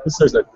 This is it.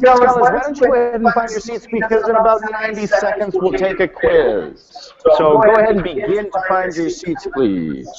Fellas, why don't you go ahead and find your seats, because in about 90 seconds we'll take a quiz. So go ahead and begin to find your seats, please.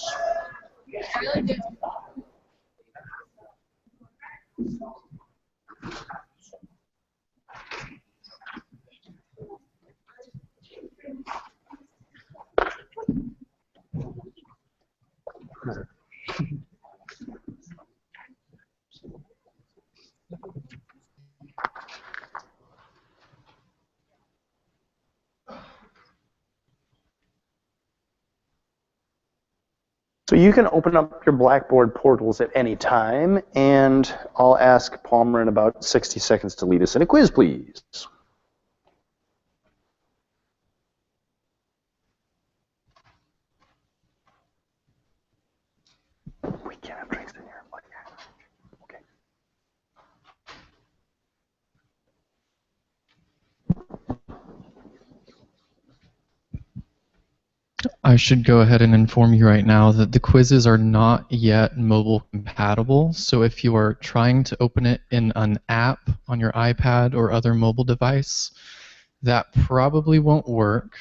So you can open up your Blackboard portals at any time, and I'll ask Palmer in about 60 seconds to lead us in a quiz, please. We can't have drinks in here. Okay. I should go ahead and inform you right now that the quizzes are not yet mobile compatible. So if you are trying to open it in an app on your iPad or other mobile device, that probably won't work.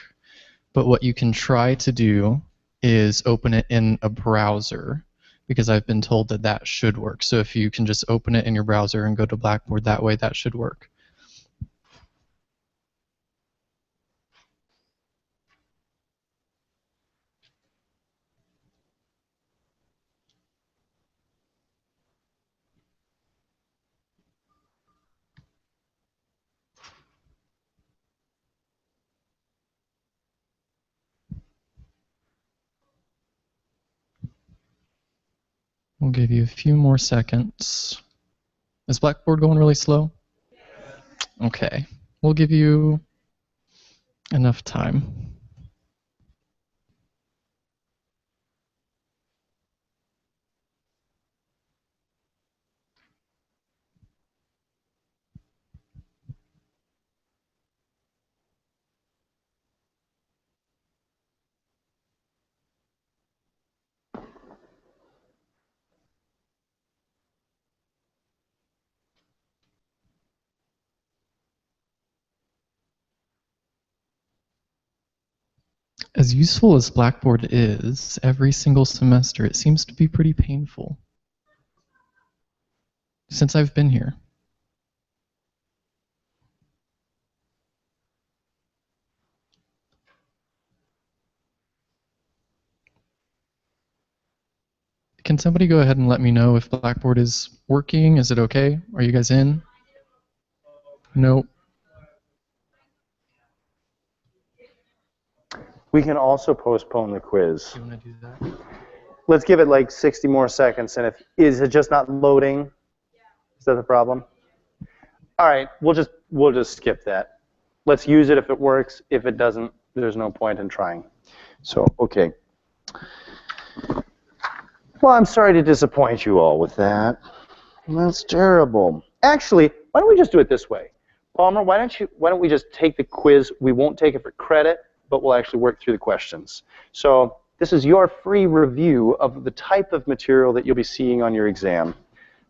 But what you can try to do is open it in a browser, because I've been told that that should work. So if you can just open it in your browser and go to Blackboard that way, that should work. We'll give you a few more seconds. Is Blackboard going really slow? Okay. We'll give you enough time. As useful as Blackboard is, every single semester it seems to be pretty painful. Since I've been here. Can somebody go ahead and let me know if Blackboard is working? Is it okay? Are you guys in? Nope. We can also postpone the quiz. Do you want to do that? Let's give it like 60 more seconds, and is it just not loading? Is that the problem? All right, we'll just skip that. Let's use it if it works. If it doesn't, there's no point in trying. So, okay. Well, I'm sorry to disappoint you all with that. That's terrible. Actually, why don't we just do it this way? Palmer, why don't we just take the quiz? We won't take it for credit, but we'll actually work through the questions. So this is your free review of the type of material that you'll be seeing on your exam.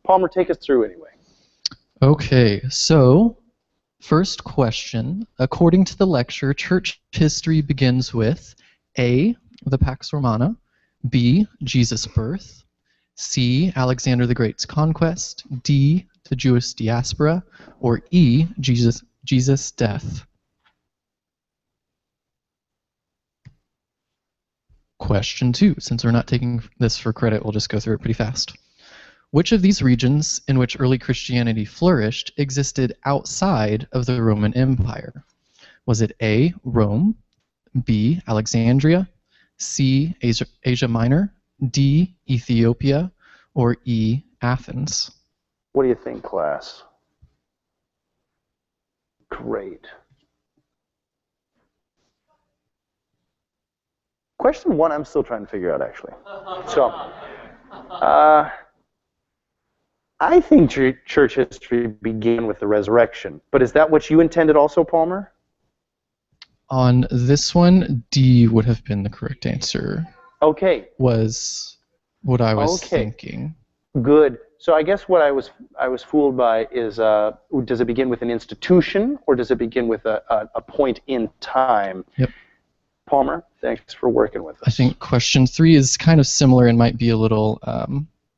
Palmer, take us through anyway. Okay, so first question. According to the lecture, church history begins with A, the Pax Romana, B, Jesus' birth, C, Alexander the Great's conquest, D, the Jewish diaspora, or E, Jesus' death. Question 2. Since we're not taking this for credit, we'll just go through it pretty fast. Which of these regions in which early Christianity flourished existed outside of the Roman Empire? Was it A, Rome, B, Alexandria, C, Asia Minor, D, Ethiopia, or E, Athens? What do you think, class? Great. Question 1, I'm still trying to figure out, actually. So, I think church history began with the resurrection. But is that what you intended also, Palmer? On this one, D would have been the correct answer. Okay. Was what I was thinking. Good. So I guess what I was fooled by is, does it begin with an institution or does it begin with a point in time? Yep. Palmer, thanks for working with us. I think question 3 is kind of similar and might be a little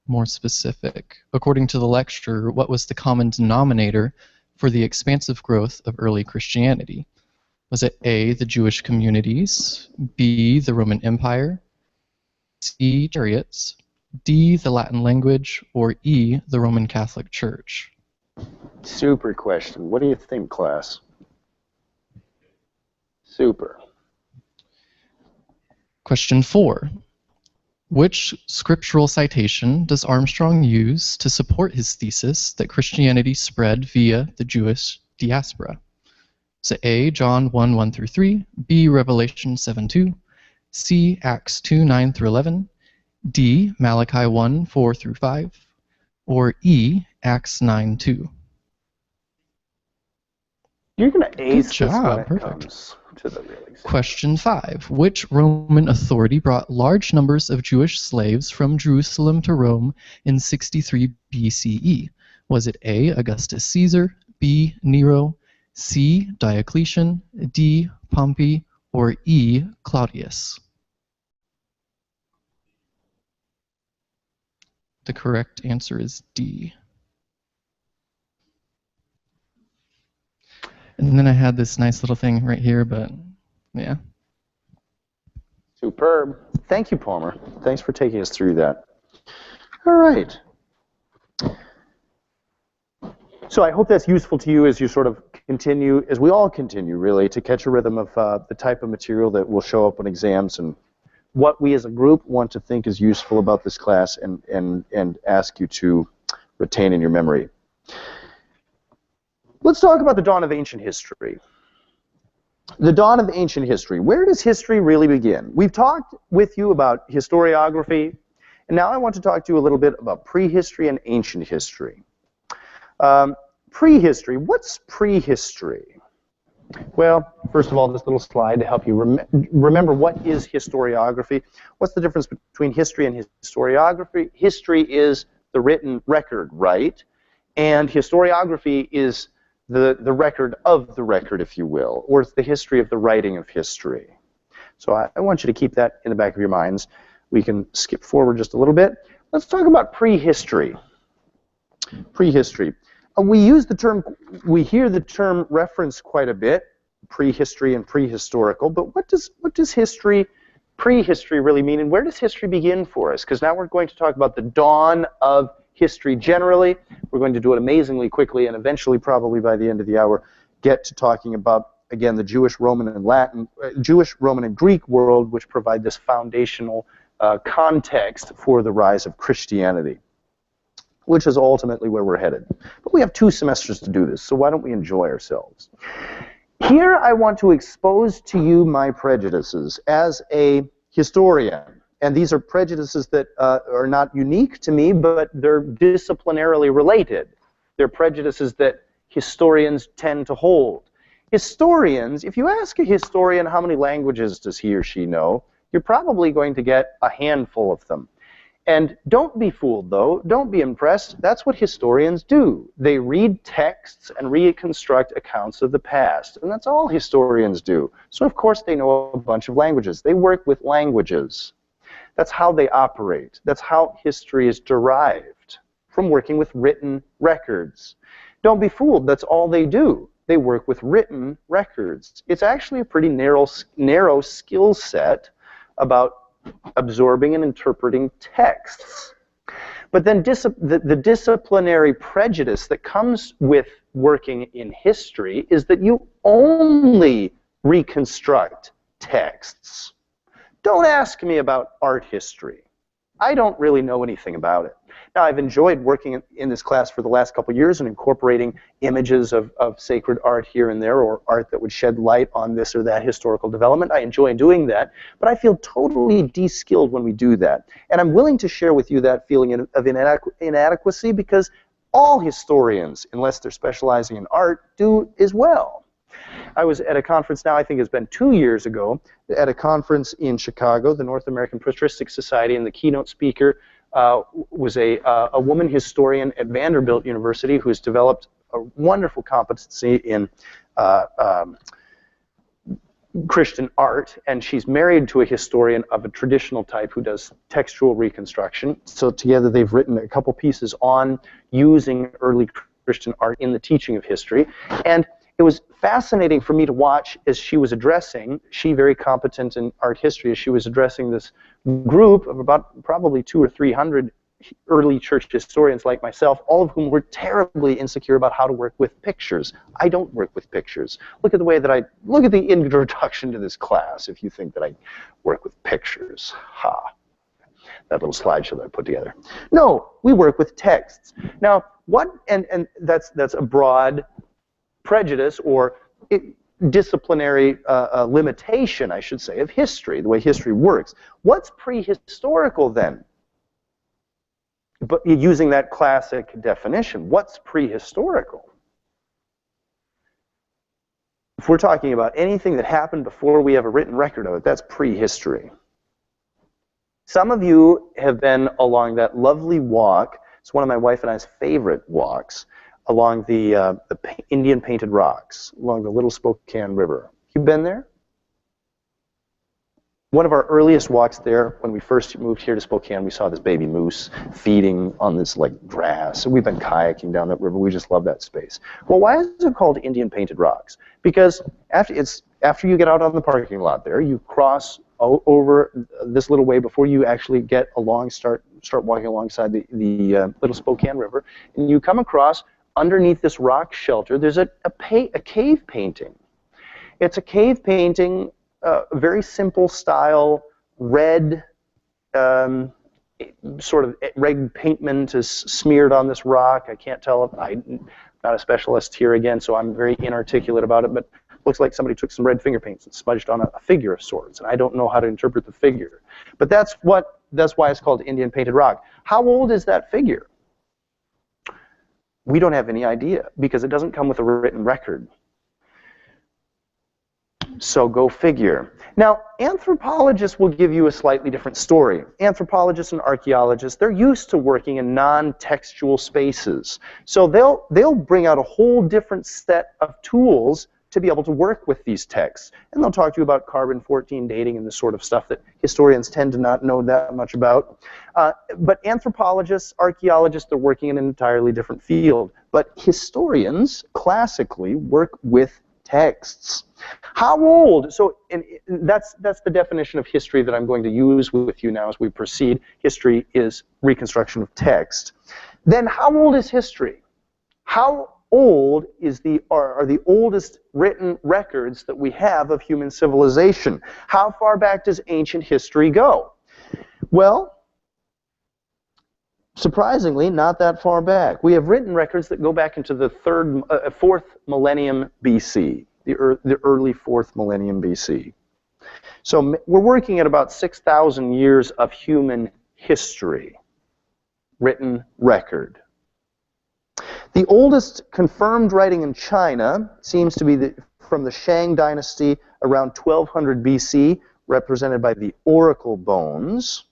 more specific. According to the lecture, what was the common denominator for the expansive growth of early Christianity? Was it A, the Jewish communities, B, the Roman Empire, C, chariots, D, the Latin language, or E, the Roman Catholic Church? Super question. What do you think, class? Super. Question 4. Which scriptural citation does Armstrong use to support his thesis that Christianity spread via the Jewish diaspora? Is it A, John 1:1-3, B, Revelation 7:2, C, Acts 2:9-11, D, Malachi 1:4-5, or E, Acts 9:2? You're going to ace Good this when job, it perfect. comes to the real exam. Question 5. Which Roman authority brought large numbers of Jewish slaves from Jerusalem to Rome in 63 BCE? Was it A, Augustus Caesar, B, Nero, C, Diocletian, D, Pompey, or E, Claudius? The correct answer is D. And then I had this nice little thing right here, but yeah. Superb. Thank you, Palmer. Thanks for taking us through that. All right. So I hope that's useful to you as you sort of continue, as we all continue, really, to catch a rhythm of the type of material that will show up on exams and what we as a group want to think is useful about this class and ask you to retain in your memory. Let's talk about the dawn of ancient history. The dawn of ancient history. Where does history really begin? We've talked with you about historiography, and now I want to talk to you a little bit about prehistory and ancient history. Prehistory. What's prehistory? Well, first of all, this little slide to help you remember what is historiography. What's the difference between history and historiography? History is the written record, right? And historiography is the record of the record, if you will, or it's the history of the writing of history. So I want you to keep that in the back of your minds. We can skip forward just a little bit. Let's talk about prehistory. Prehistory. We use the term, we hear the term referenced quite a bit, prehistory and prehistorical, but what does history, prehistory really mean, and where does history begin for us? Because now we're going to talk about the dawn of history generally. We're going to do it amazingly quickly, and eventually, probably by the end of the hour, get to talking about again, the Jewish, Roman, and Greek world, which provide this foundational context for the rise of Christianity, which is ultimately where we're headed. But we have 2 semesters to do this, so why don't we enjoy ourselves? Here I want to expose to you my prejudices as a historian. And these are prejudices that are not unique to me, but they're disciplinarily related. They're prejudices that historians tend to hold. Historians, if you ask a historian how many languages does he or she know, you're probably going to get a handful of them. And don't be fooled, though. Don't be impressed. That's what historians do. They read texts and reconstruct accounts of the past. And that's all historians do. So, of course, they know a bunch of languages. They work with languages. That's how they operate. That's how history is derived, from working with written records. Don't be fooled. That's all they do. They work with written records. It's actually a pretty narrow skill set about absorbing and interpreting texts. But then the disciplinary prejudice that comes with working in history is that you only reconstruct texts. Don't ask me about art history. I don't really know anything about it. Now, I've enjoyed working in this class for the last couple of years and incorporating images of sacred art here and there, or art that would shed light on this or that historical development. I enjoy doing that, but I feel totally de-skilled when we do that. And I'm willing to share with you that feeling of inadequacy, because all historians, unless they're specializing in art, do as well. I was at a conference now, I think it's been 2 years ago, at a conference in Chicago, the North American Patristic Society, and the keynote speaker was a woman historian at Vanderbilt University who has developed a wonderful competency in Christian art, and she's married to a historian of a traditional type who does textual reconstruction. So together they've written a couple pieces on using early Christian art in the teaching of history. And it was fascinating for me to watch as she was addressing, she very competent in art history, as she was addressing this group of about probably 200 or 300 early church historians like myself, all of whom were terribly insecure about how to work with pictures. I don't work with pictures. Look at the way that look at the introduction to this class if you think that I work with pictures. Ha. That little slideshow that I put together. No, we work with texts. Now, and that's a broad prejudice or disciplinary limitation, I should say, of history, the way history works. What's prehistorical then? But using that classic definition, what's prehistorical? If we're talking about anything that happened before we have a written record of it, that's prehistory. Some of you have been along that lovely walk. It's one of my wife and I's favorite walks, along the Indian painted rocks, along the Little Spokane River. You been there? One of our earliest walks there, when we first moved here to Spokane, we saw this baby moose feeding on this like grass. So we've been kayaking down that river. We just love that space. Well, why is it called Indian painted rocks? Because after you get out on the parking lot there, you cross over this little way before you actually get along, start walking alongside the Little Spokane River, and you come across underneath this rock shelter. There's a cave painting. It's a cave painting. Very simple style, red, sort of red pigment is smeared on this rock. I can't tell if I'm not a specialist here again, so I'm very inarticulate about it, but it looks like somebody took some red finger paints and smudged on a figure of sorts, and I don't know how to interpret the figure. But that's why it's called Indian painted rock. How old is that figure? We don't have any idea, because it doesn't come with a written record. So go figure. Now, anthropologists will give you a slightly different story. Anthropologists and archaeologists, they're used to working in non-textual spaces. So they'll bring out a whole different set of tools to be able to work with these texts. And they'll talk to you about carbon-14 dating and the sort of stuff that historians tend to not know that much about. But anthropologists, archaeologists, they're working in an entirely different field. But historians classically work with texts. How old? So that's the definition of history that I'm going to use with you now as we proceed. History is reconstruction of text. Then how old is history? How old are the oldest written records that we have of human civilization. How far back does ancient history go? Well, surprisingly, not that far back. We have written records that go back into the fourth millennium BC, the early fourth millennium BC. So we're working at about 6,000 years of human history, written record. The oldest confirmed writing in China seems to be from the Shang dynasty around 1200 BC, represented by the oracle bones.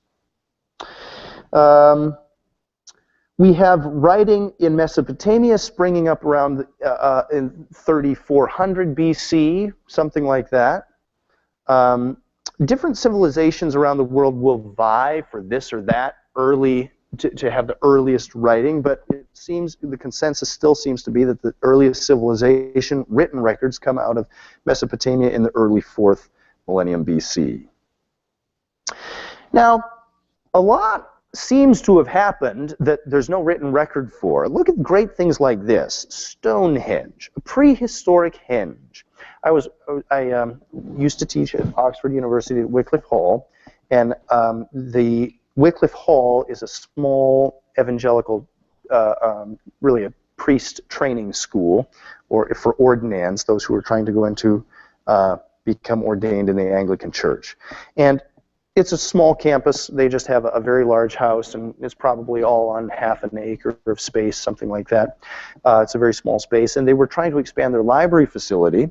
We have writing in Mesopotamia springing up around in 3400 BC, something like that. Different civilizations around the world will vie for this or that early to have the earliest writing, but it seems the consensus still seems to be that the earliest civilization written records come out of Mesopotamia in the early 4th millennium BC. Now, a lot seems to have happened that there's no written record for. Look at great things like this: Stonehenge, a prehistoric henge. I used to teach at Oxford University at Wycliffe Hall, and the Wycliffe Hall is a small evangelical, really a priest training school, or for ordinands, those who are trying to go into become ordained in the Anglican Church. And it's a small campus. They just have a very large house, and it's probably all on half an acre of space, something like that. It's a very small space, and they were trying to expand their library facility,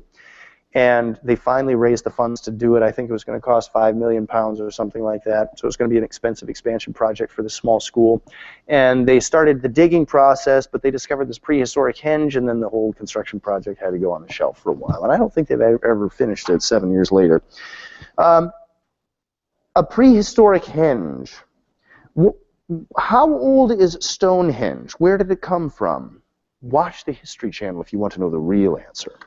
and they finally raised the funds to do it. I think it was going to cost £5 million or something like that, so it was going to be an expensive expansion project for the small school. And they started the digging process, but they discovered this prehistoric henge, and then the whole construction project had to go on the shelf for a while. And I don't think they've ever finished it 7 years later. A prehistoric henge. How old is Stonehenge? Where did it come from? Watch the History Channel if you want to know the real answer.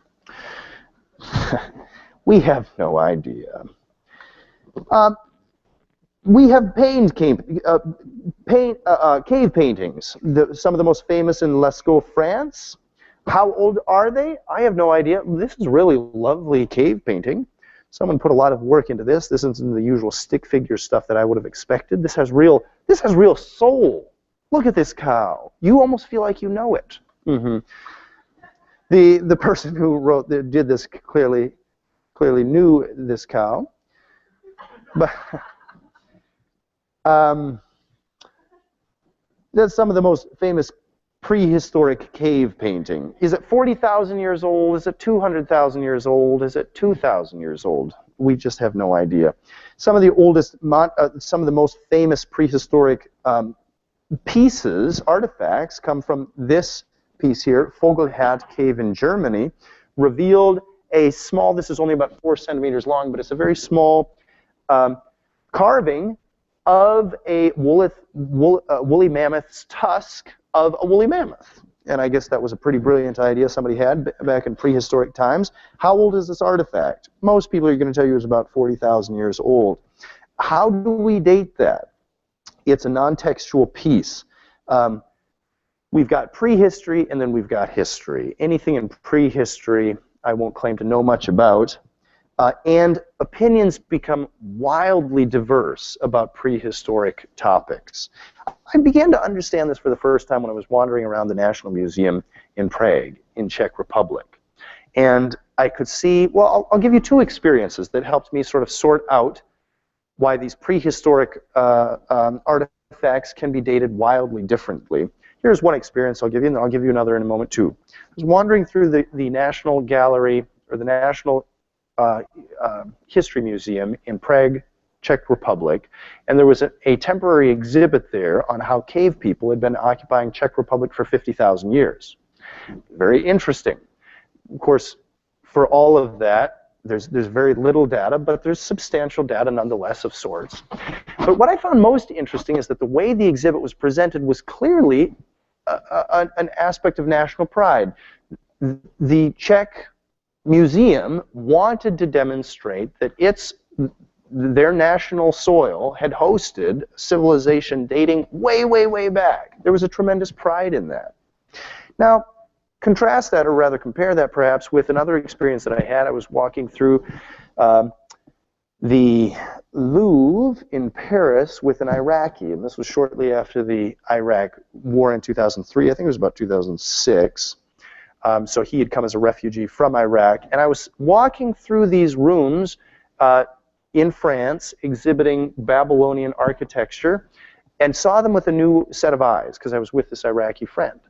We have no idea. We have cave paintings, some of the most famous in Lascaux, France. How old are they? I have no idea. This is really lovely cave painting. Someone put a lot of work into this. This isn't the usual stick figure stuff that I would have expected. This has real soul. Look at this cow. You almost feel like you know it. Mm-hmm. The person who did this clearly knew this cow. But that's some of the most famous prehistoric cave painting. Is it 40,000 years old? Is it 200,000 years old? Is it 2,000 years old? We just have no idea. Some of the oldest, some of the most famous prehistoric pieces, artifacts, come from this piece here, Vogelhat Cave in Germany, revealed a small, this is only about 4 centimeters long, but it's a very small carving of a woolly mammoth's tusk of a woolly mammoth. And I guess that was a pretty brilliant idea somebody had back in prehistoric times. How old is this artifact? Most people are going to tell you it's about 40,000 years old. How do we date that? It's a non-textual piece. We've got prehistory, and then we've got history. Anything in prehistory I won't claim to know much about. And opinions become wildly diverse about prehistoric topics. I began to understand this for the first time when I was wandering around the National Museum in Prague, in Czech Republic. And I could see, well, I'll give you 2 experiences that helped me sort of sort out why these prehistoric artifacts can be dated wildly differently. Here's one experience I'll give you, and then I'll give you another in a moment too. I was wandering through the National Gallery, or the National History Museum in Prague, Czech Republic, and there was a temporary exhibit there on how cave people had been occupying Czech Republic for 50,000 years. Very interesting. Of course, for all of that, there's very little data, but there's substantial data nonetheless of sorts. But what I found most interesting is that the way the exhibit was presented was clearly an aspect of national pride. The Czech Museum wanted to demonstrate that their national soil had hosted civilization dating way, way, way back. There was a tremendous pride in that. Now, contrast that, or rather compare that perhaps, with another experience that I had. I was walking through the Louvre in Paris with an Iraqi, and this was shortly after the Iraq war in 2003. I think it was about 2006. So he had come as a refugee from Iraq, and I was walking through these rooms in France exhibiting Babylonian architecture, and saw them with a new set of eyes because I was with this Iraqi friend.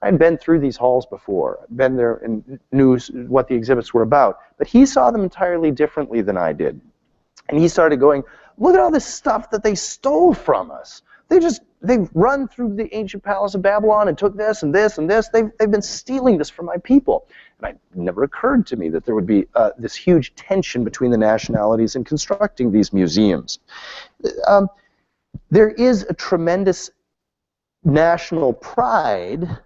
I'd been through these halls before, been there and knew what the exhibits were about, but he saw them entirely differently than I did. And he started going, look at all this stuff that they stole from us. They've run through the ancient palace of Babylon and took this and this and this. They've been stealing this from my people. And it never occurred to me that there would be this huge tension between the nationalities in constructing these museums. There is a tremendous national pride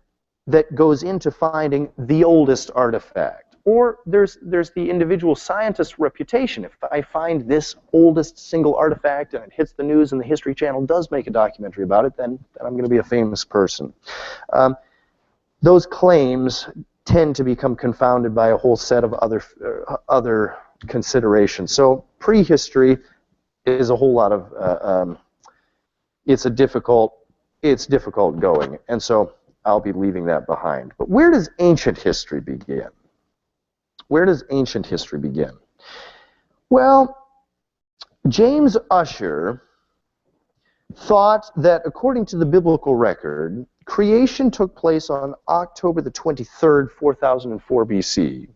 that goes into finding the oldest artifact. Or there's the individual scientist's reputation. If I find this oldest single artifact and it hits the news and the History Channel does make a documentary about it, then I'm going to be a famous person. Those claims tend to become confounded by a whole set of other considerations. So prehistory is a whole lot of it's difficult going, and so I'll be leaving that behind. But where does ancient history begin? Where does ancient history begin? Well, James Ussher thought that according to the biblical record, creation took place on October the 23rd, 4004 BC.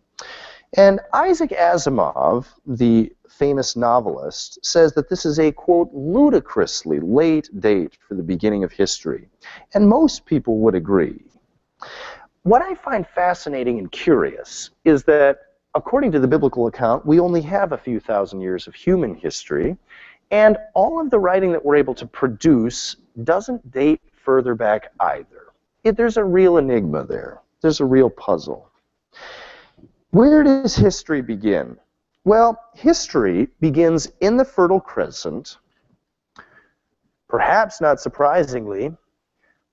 And Isaac Asimov, the famous novelist, says that this is a, quote, ludicrously late date for the beginning of history. And most people would agree. What I find fascinating and curious is that, according to the biblical account, we only have a few thousand years of human history, and all of the writing that we're able to produce doesn't date further back either. There's a real enigma there. There's a real puzzle. Where does history begin? Well, history begins in the Fertile Crescent, perhaps not surprisingly,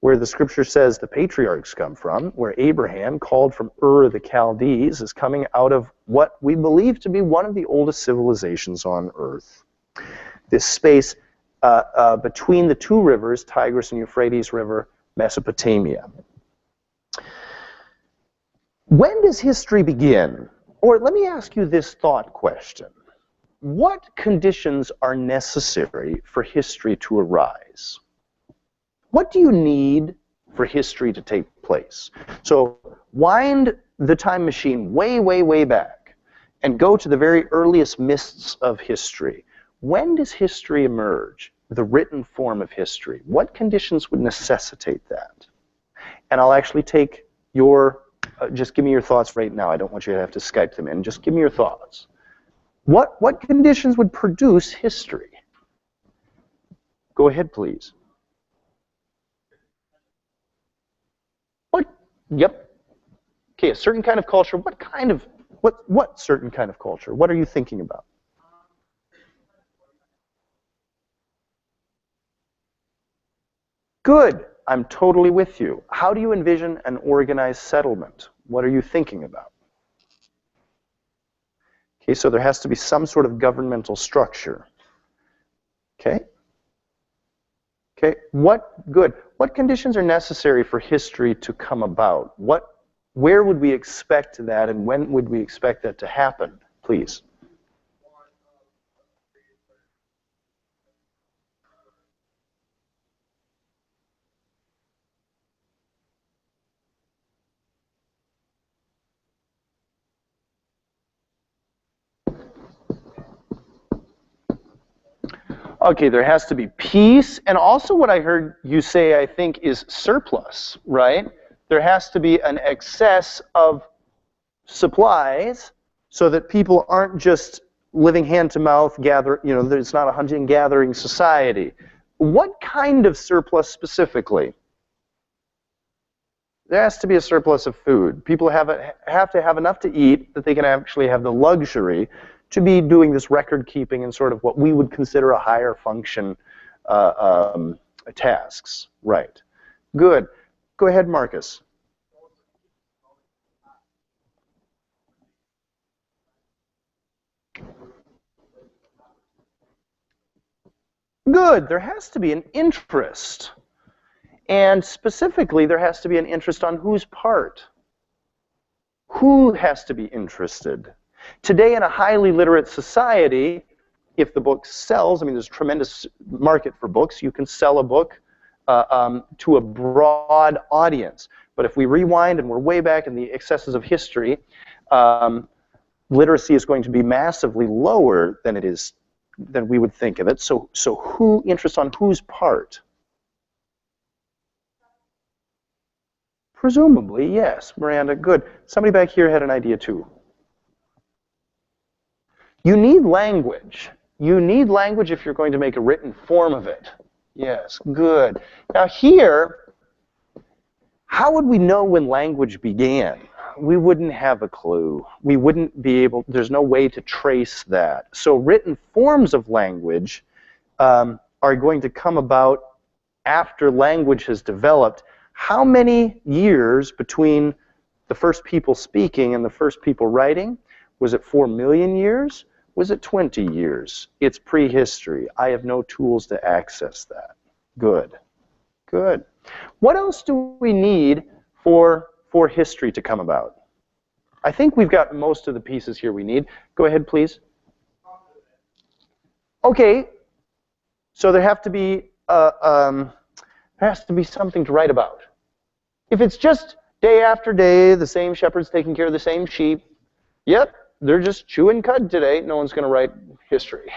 where the scripture says the patriarchs come from, where Abraham, called from Ur of the Chaldees, is coming out of what we believe to be one of the oldest civilizations on earth. This space between the two rivers, Tigris and Euphrates River, Mesopotamia. When does history begin? Or let me ask you this thought question. What conditions are necessary for history to arise? What do you need for history to take place? So wind the time machine way, way, way back and go to the very earliest mists of history. When does history emerge, the written form of history? What conditions would necessitate that? And I'll actually take your, just give me your thoughts right now. I don't want you to have to Skype them in. Just give me your thoughts. What conditions would produce history? Go ahead, please. Yep. Okay, a certain kind of culture. What kind of, what certain kind of culture? What are you thinking about? Good. I'm totally with you. How do you envision an organized settlement? What are you thinking about? Okay, so there has to be some sort of governmental structure. Okay? Okay, good. What conditions are necessary for history to come about? Where would we expect that, and when would we expect that to happen? Please. Okay, there has to be peace, and also what I heard you say, I think, is surplus, right? There has to be an excess of supplies so that people aren't just living hand to mouth, it's not a hunting and gathering society. What kind of surplus specifically? There has to be a surplus of food. People have to have enough to eat that they can actually have the luxury to be doing this record keeping and sort of what we would consider a higher function tasks. Right. Good. Go ahead, Marcus. Good. There has to be an interest. And specifically, there has to be an interest on whose part? Who has to be interested? Today, in a highly literate society, if the book sells, I mean, there's a tremendous market for books. You can sell a book to a broad audience. But if we rewind and we're way back in the excesses of history, literacy is going to be massively lower than it is, than we would think of it. So who interest on whose part? Presumably, yes. Miranda, good. Somebody back here had an idea too. You need language. You need language if you're going to make a written form of it. Yes, good. Now here, how would we know when language began? We wouldn't have a clue. We wouldn't be able, there's no way to trace that. So written forms of language are going to come about after language has developed. How many years between the first people speaking and the first people writing? Was it 4 million years? Was it 20 years? It's prehistory. I have no tools to access that. Good. Good. What else do we need for history to come about? I think we've got most of the pieces here we need. Go ahead, please. Okay. So there has to be something to write about. If it's just day after day, the same shepherd's taking care of the same sheep, yep, they're just chewing cud today, no one's going to write history.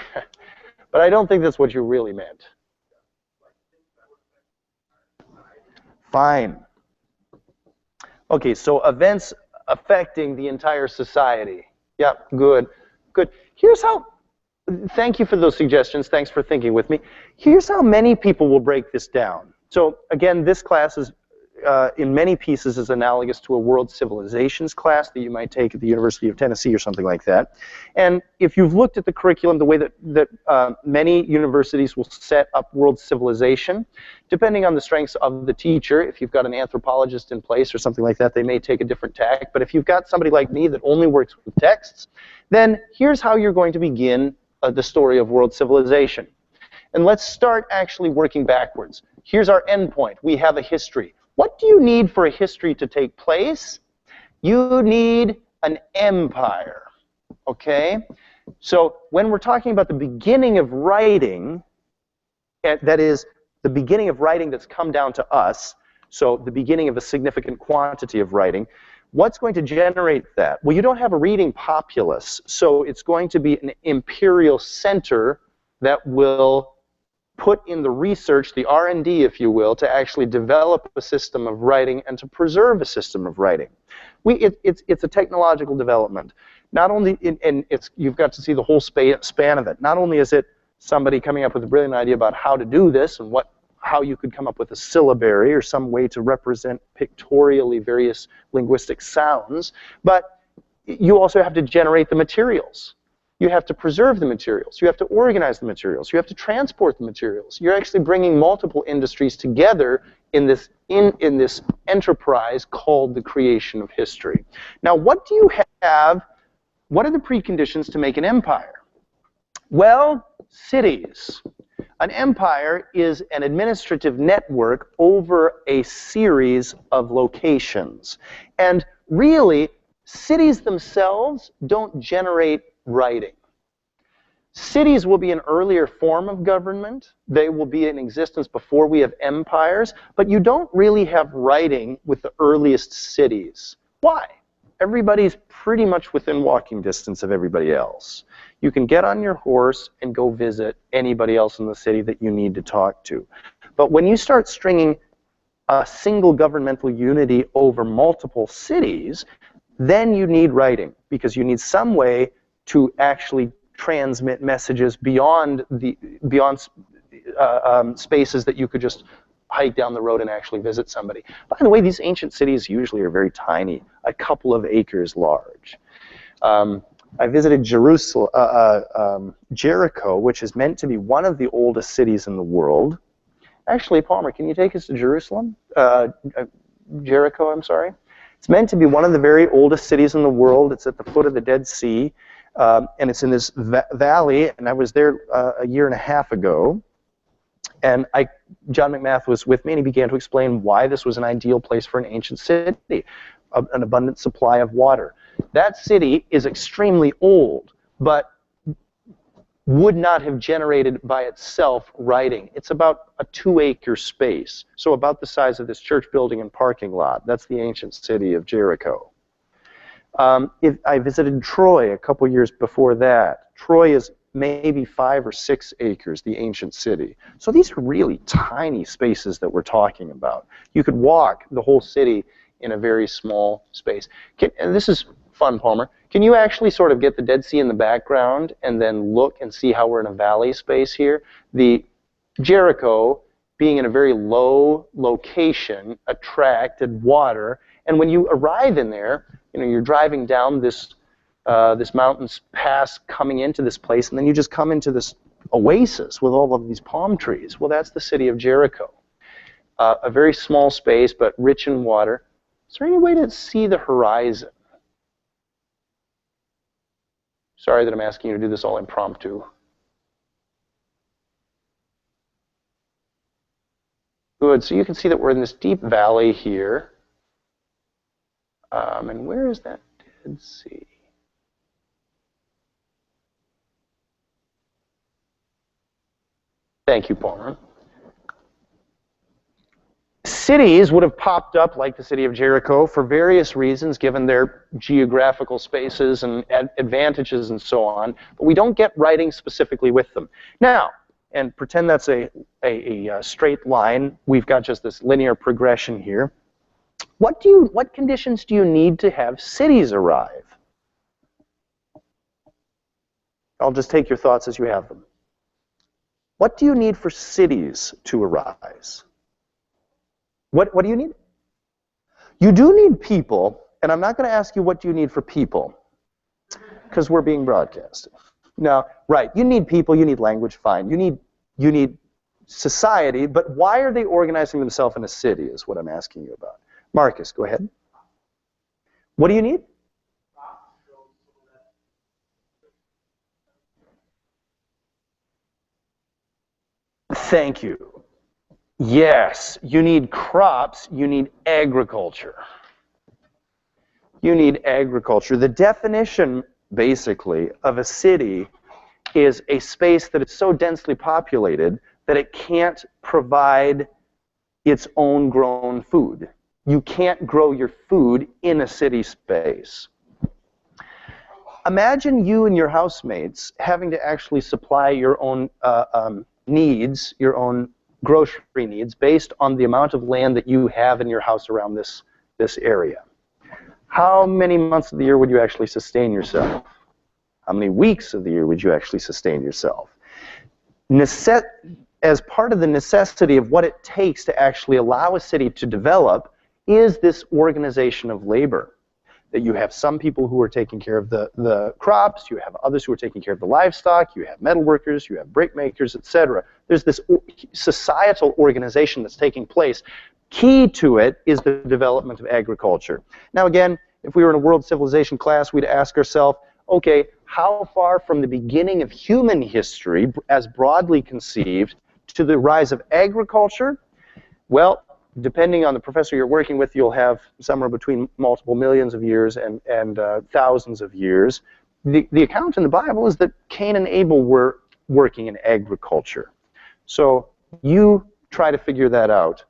But I don't think that's what you really meant. Fine. Okay, so events affecting the entire society. Yep, good. Good. Here's how, thank you for those suggestions, thanks for thinking with me. Here's how many people will break this down. So again, this class is in many pieces is analogous to a world civilizations class that you might take at the University of Tennessee or something like that. And if you've looked at the curriculum, the way that many universities will set up world civilization, depending on the strengths of the teacher, if you've got an anthropologist in place or something like that, they may take a different tack. But if you've got somebody like me that only works with texts, then here's how you're going to begin the story of world civilization. And let's start actually working backwards. Here's our endpoint. We have a history. What do you need for a history to take place? You need an empire, okay? So when we're talking about the beginning of writing, that is, the beginning of writing that's come down to us, so the beginning of a significant quantity of writing, what's going to generate that? Well, you don't have a reading populace, so it's going to be an imperial center that will put in the research, the R&D, if you will, to actually develop a system of writing and to preserve a system of writing. It's a technological development. Not only, and you've got to see the whole span of it. Not only is it somebody coming up with a brilliant idea about how to do this and how you could come up with a syllabary or some way to represent pictorially various linguistic sounds, but you also have to generate the materials. You have to preserve the materials. You have to organize the materials. You have to transport the materials. You're actually bringing multiple industries together in this enterprise called the creation of history. Now, what do you have? What are the preconditions to make an empire? Well, cities. An empire is an administrative network over a series of locations. And really, cities themselves don't generate writing. Cities will be an earlier form of government. They will be in existence before we have empires, but you don't really have writing with the earliest cities. Why? Everybody's pretty much within walking distance of everybody else. You can get on your horse and go visit anybody else in the city that you need to talk to. But when you start stringing a single governmental unity over multiple cities, then you need writing, because you need some way to actually transmit messages beyond spaces that you could just hike down the road and actually visit somebody. By the way, these ancient cities usually are very tiny, a couple of acres large. I visited Jericho, which is meant to be one of the oldest cities in the world. Actually, Palmer, can you take us to Jerusalem? Jericho, I'm sorry. It's meant to be one of the very oldest cities in the world. It's at the foot of the Dead Sea, and it's in this valley, and I was there a year and a half ago. And John McMath was with me, and he began to explain why this was an ideal place for an ancient city, an abundant supply of water. That city is extremely old, but would not have generated by itself writing. It's about a 2-acre space, so about the size of this church building and parking lot. That's the ancient city of Jericho. I visited Troy a couple years before that. Troy is maybe 5 or 6 acres, the ancient city. So these are really tiny spaces that we're talking about. You could walk the whole city in a very small space. And this is fun, Palmer. Can you actually sort of get the Dead Sea in the background and then look and see how we're in a valley space here? The Jericho, being in a very low location, attracted water. And when you arrive in there, you're driving down this mountain's pass coming into this place, and then you just come into this oasis with all of these palm trees. Well, that's the city of Jericho. A very small space, but rich in water. Is there any way to see the horizon? Sorry that I'm asking you to do this all impromptu. Good, so you can see that we're in this deep valley here. And where is that Dead Sea? Thank you, Palmer. Cities would have popped up like the city of Jericho for various reasons, given their geographical spaces and advantages and so on, but we don't get writing specifically with them. Now, and pretend that's a straight line, we've got just this linear progression here. What conditions do you need to have cities arrive? I'll just take your thoughts as you have them. What do you need for cities to arise? What do you need? You do need people, and I'm not going to ask you what do you need for people, because we're being broadcasted. No, right, you need people, you need language, fine. You need society, but why are they organizing themselves in a city is what I'm asking you about. Marcus, go ahead. What do you need? Thank you. Yes, you need crops, you need agriculture. You need agriculture. The definition, basically, of a city is a space that is so densely populated that it can't provide its own grown food. You can't grow your food in a city space. Imagine you and your housemates having to actually supply your own needs, your own grocery needs, based on the amount of land that you have in your house around this area. How many months of the year would you actually sustain yourself? How many weeks of the year would you actually sustain yourself? As part of the necessity of what it takes to actually allow a city to develop is this organization of labor. That you have some people who are taking care of the crops, you have others who are taking care of the livestock, you have metal workers, you have brick makers, etc. There's this societal organization that's taking place. Key to it is the development of agriculture. Now again, if we were in a world civilization class, we'd ask ourselves, okay, how far from the beginning of human history, as broadly conceived, to the rise of agriculture? Well, depending on the professor you're working with, you'll have somewhere between multiple millions of years and thousands of years. The account in the Bible is that Cain and Abel were working in agriculture. So you try to figure that out,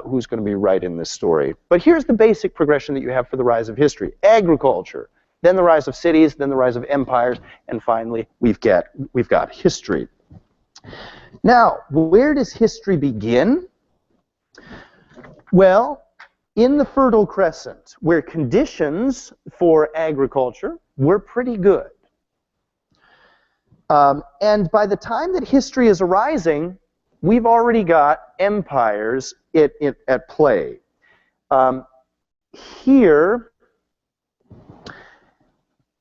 who's going to be right in this story. But here's the basic progression that you have for the rise of history. Agriculture, then the rise of cities, then the rise of empires, and finally we've got history. Now, where does history begin? Well, in the Fertile Crescent, where conditions for agriculture were pretty good. And by the time that history is arising, we've already got empires at play. Here,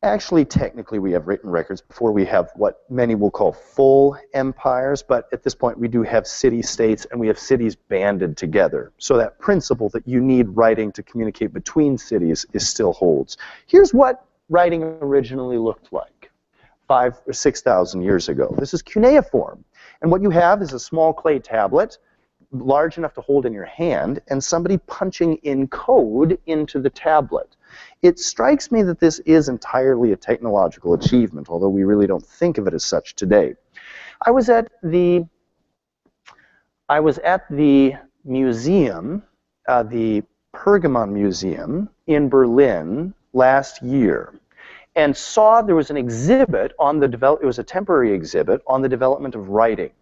actually, technically, we have written records before we have what many will call full empires, but at this point we do have city-states and we have cities banded together. So that principle that you need writing to communicate between cities still holds. Here's what writing originally looked like 5,000 or 6,000 years ago. This is cuneiform. And what you have is a small clay tablet, large enough to hold in your hand, and somebody punching in code into the tablet. It strikes me that this is entirely a technological achievement, although we really don't think of it as such today. I was at the museum, the Pergamon Museum in Berlin last year, and saw there was an exhibit on it was a temporary exhibit on the development of writing.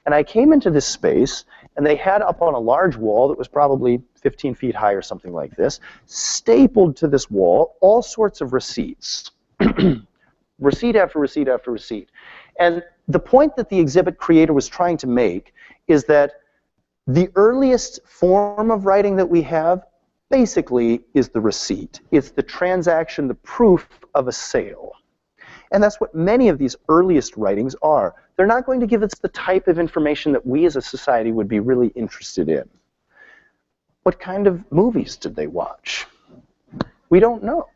And I came into this space, and they had up on a large wall that was probably 15 feet high or something like this, stapled to this wall, all sorts of receipts. Receipt after receipt after receipt. And the point that the exhibit creator was trying to make is that the earliest form of writing that we have basically is the receipt. It's the transaction, the proof of a sale. And that's what many of these earliest writings are. They're not going to give us the type of information that we as a society would be really interested in. What kind of movies did they watch? We don't know.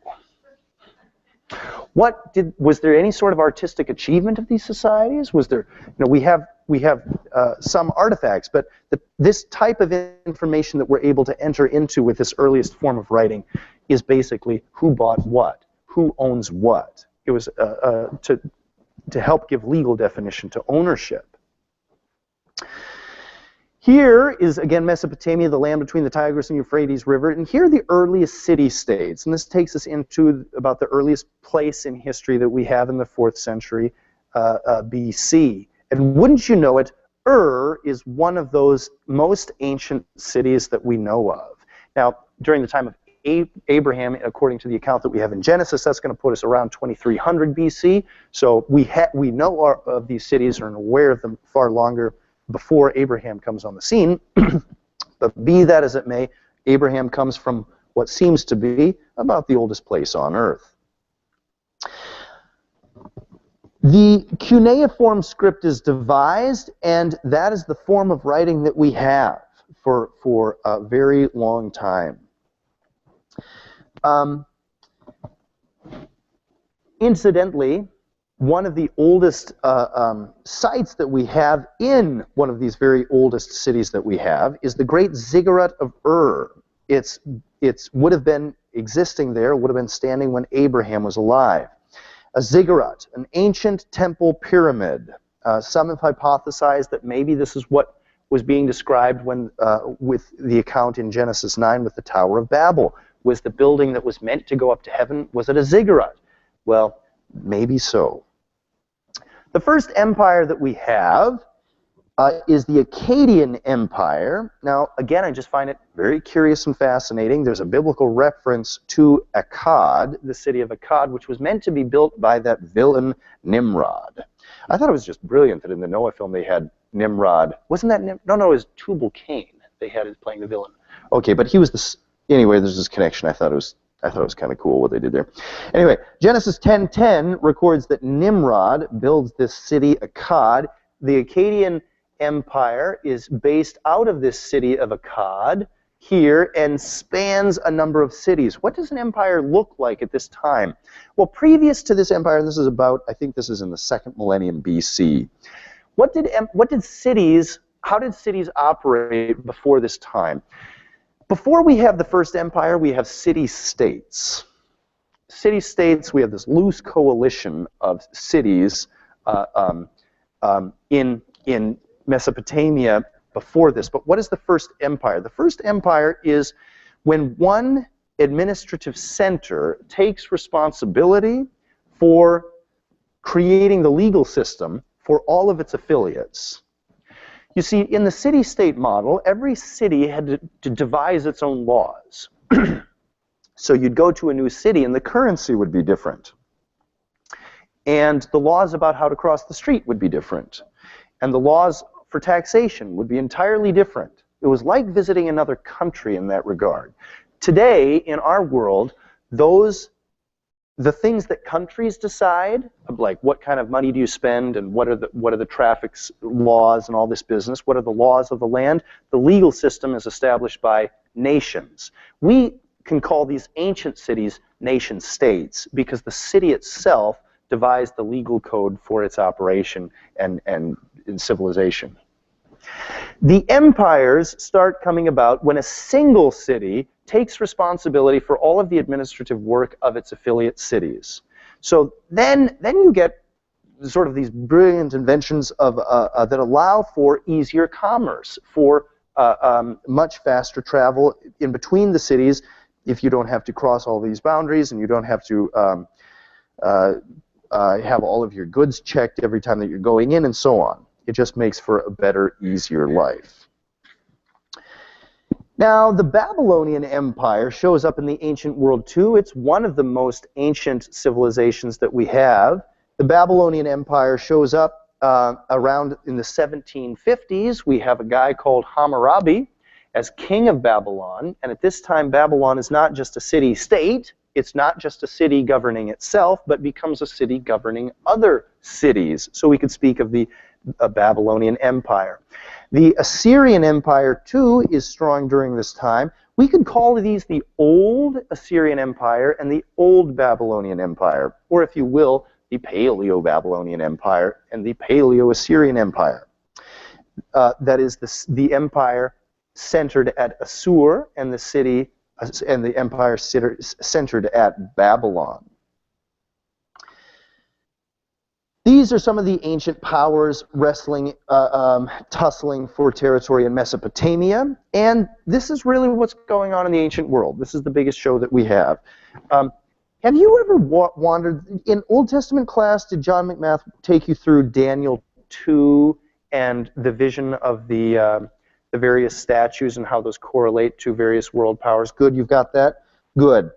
Was there any sort of artistic achievement of these societies? Was there, we have some artifacts, but this type of information that we're able to enter into with this earliest form of writing is basically who bought what, who owns what. It was to help give legal definition to ownership. Here is, again, Mesopotamia, the land between the Tigris and Euphrates River, and here are the earliest city-states. And this takes us into about the earliest place in history that we have in the 4th century BC. And wouldn't you know it, Ur is one of those most ancient cities that we know of. Now, during the time of Abraham, according to the account that we have in Genesis, that's going to put us around 2300 BC. So we know of these cities and are aware of them far longer before Abraham comes on the scene. But be that as it may, Abraham comes from what seems to be about the oldest place on earth. The cuneiform script is devised, and that is the form of writing that we have for a very long time. Incidentally, one of the oldest sites that we have in one of these very oldest cities that we have is the great ziggurat of Ur. It would have been existing there, would have been standing when Abraham was alive. A ziggurat, an ancient temple pyramid. Some have hypothesized that maybe this is what was being described when, with the account in Genesis 9 with the Tower of Babel. Was the building that was meant to go up to heaven, was it a ziggurat? Well, maybe so. The first empire that we have is the Akkadian Empire. Now, again, I just find it very curious and fascinating. There's a biblical reference to Akkad, the city of Akkad, which was meant to be built by that villain Nimrod. I thought it was just brilliant that in the Noah film they had Nimrod. Wasn't that No, it was Tubal-Cain they had as playing the villain. Okay, but he was the... Anyway, there's this connection. I thought it was kind of cool what they did there. Anyway, Genesis 10:10 records that Nimrod builds this city Akkad. The Akkadian Empire is based out of this city of Akkad here and spans a number of cities. What does an empire look like at this time? Well, previous to this empire, and this is about, I think this is in the 2nd millennium BC. How did cities operate before this time? Before we have the first empire, we have city-states. City-states, we have this loose coalition of cities in Mesopotamia before this. But what is the first empire? The first empire is when one administrative center takes responsibility for creating the legal system for all of its affiliates. You see, in the city-state model, every city had to devise its own laws. So you'd go to a new city and the currency would be different. And the laws about how to cross the street would be different. And the laws for taxation would be entirely different. It was like visiting another country in that regard. Today, in our world, the things that countries decide, like what kind of money do you spend and what are the traffic laws and all this business, what are the laws of the land, the legal system is established by nations. We can call these ancient cities nation states because the city itself devised the legal code for its operation and in civilization. The empires start coming about when a single city takes responsibility for all of the administrative work of its affiliate cities. So then you get sort of these brilliant inventions of, that allow for easier commerce, for much faster travel in between the cities if you don't have to cross all these boundaries and you don't have to have all of your goods checked every time that you're going in and so on. It just makes for a better, easier life. Now, the Babylonian Empire shows up in the ancient world too. It's one of the most ancient civilizations that we have. The Babylonian Empire shows up around in the 1750s. We have a guy called Hammurabi as king of Babylon, and at this time Babylon is not just a city-state, it's not just a city governing itself, but becomes a city governing other cities. So we could speak of the Babylonian Empire. The Assyrian Empire, too, is strong during this time. We could call these the Old Assyrian Empire and the Old Babylonian Empire, or if you will, the Paleo-Babylonian Empire and the Paleo-Assyrian Empire. That is the empire centered at Assur and the city and the empire centered at Babylon. These are some of the ancient powers wrestling, tussling for territory in Mesopotamia, and this is really what's going on in the ancient world. This is the biggest show that we have. Have you ever wandered, in Old Testament class, did John McMath take you through Daniel 2 and the vision of the various statues and how those correlate to various world powers? Good, you've got that? Good.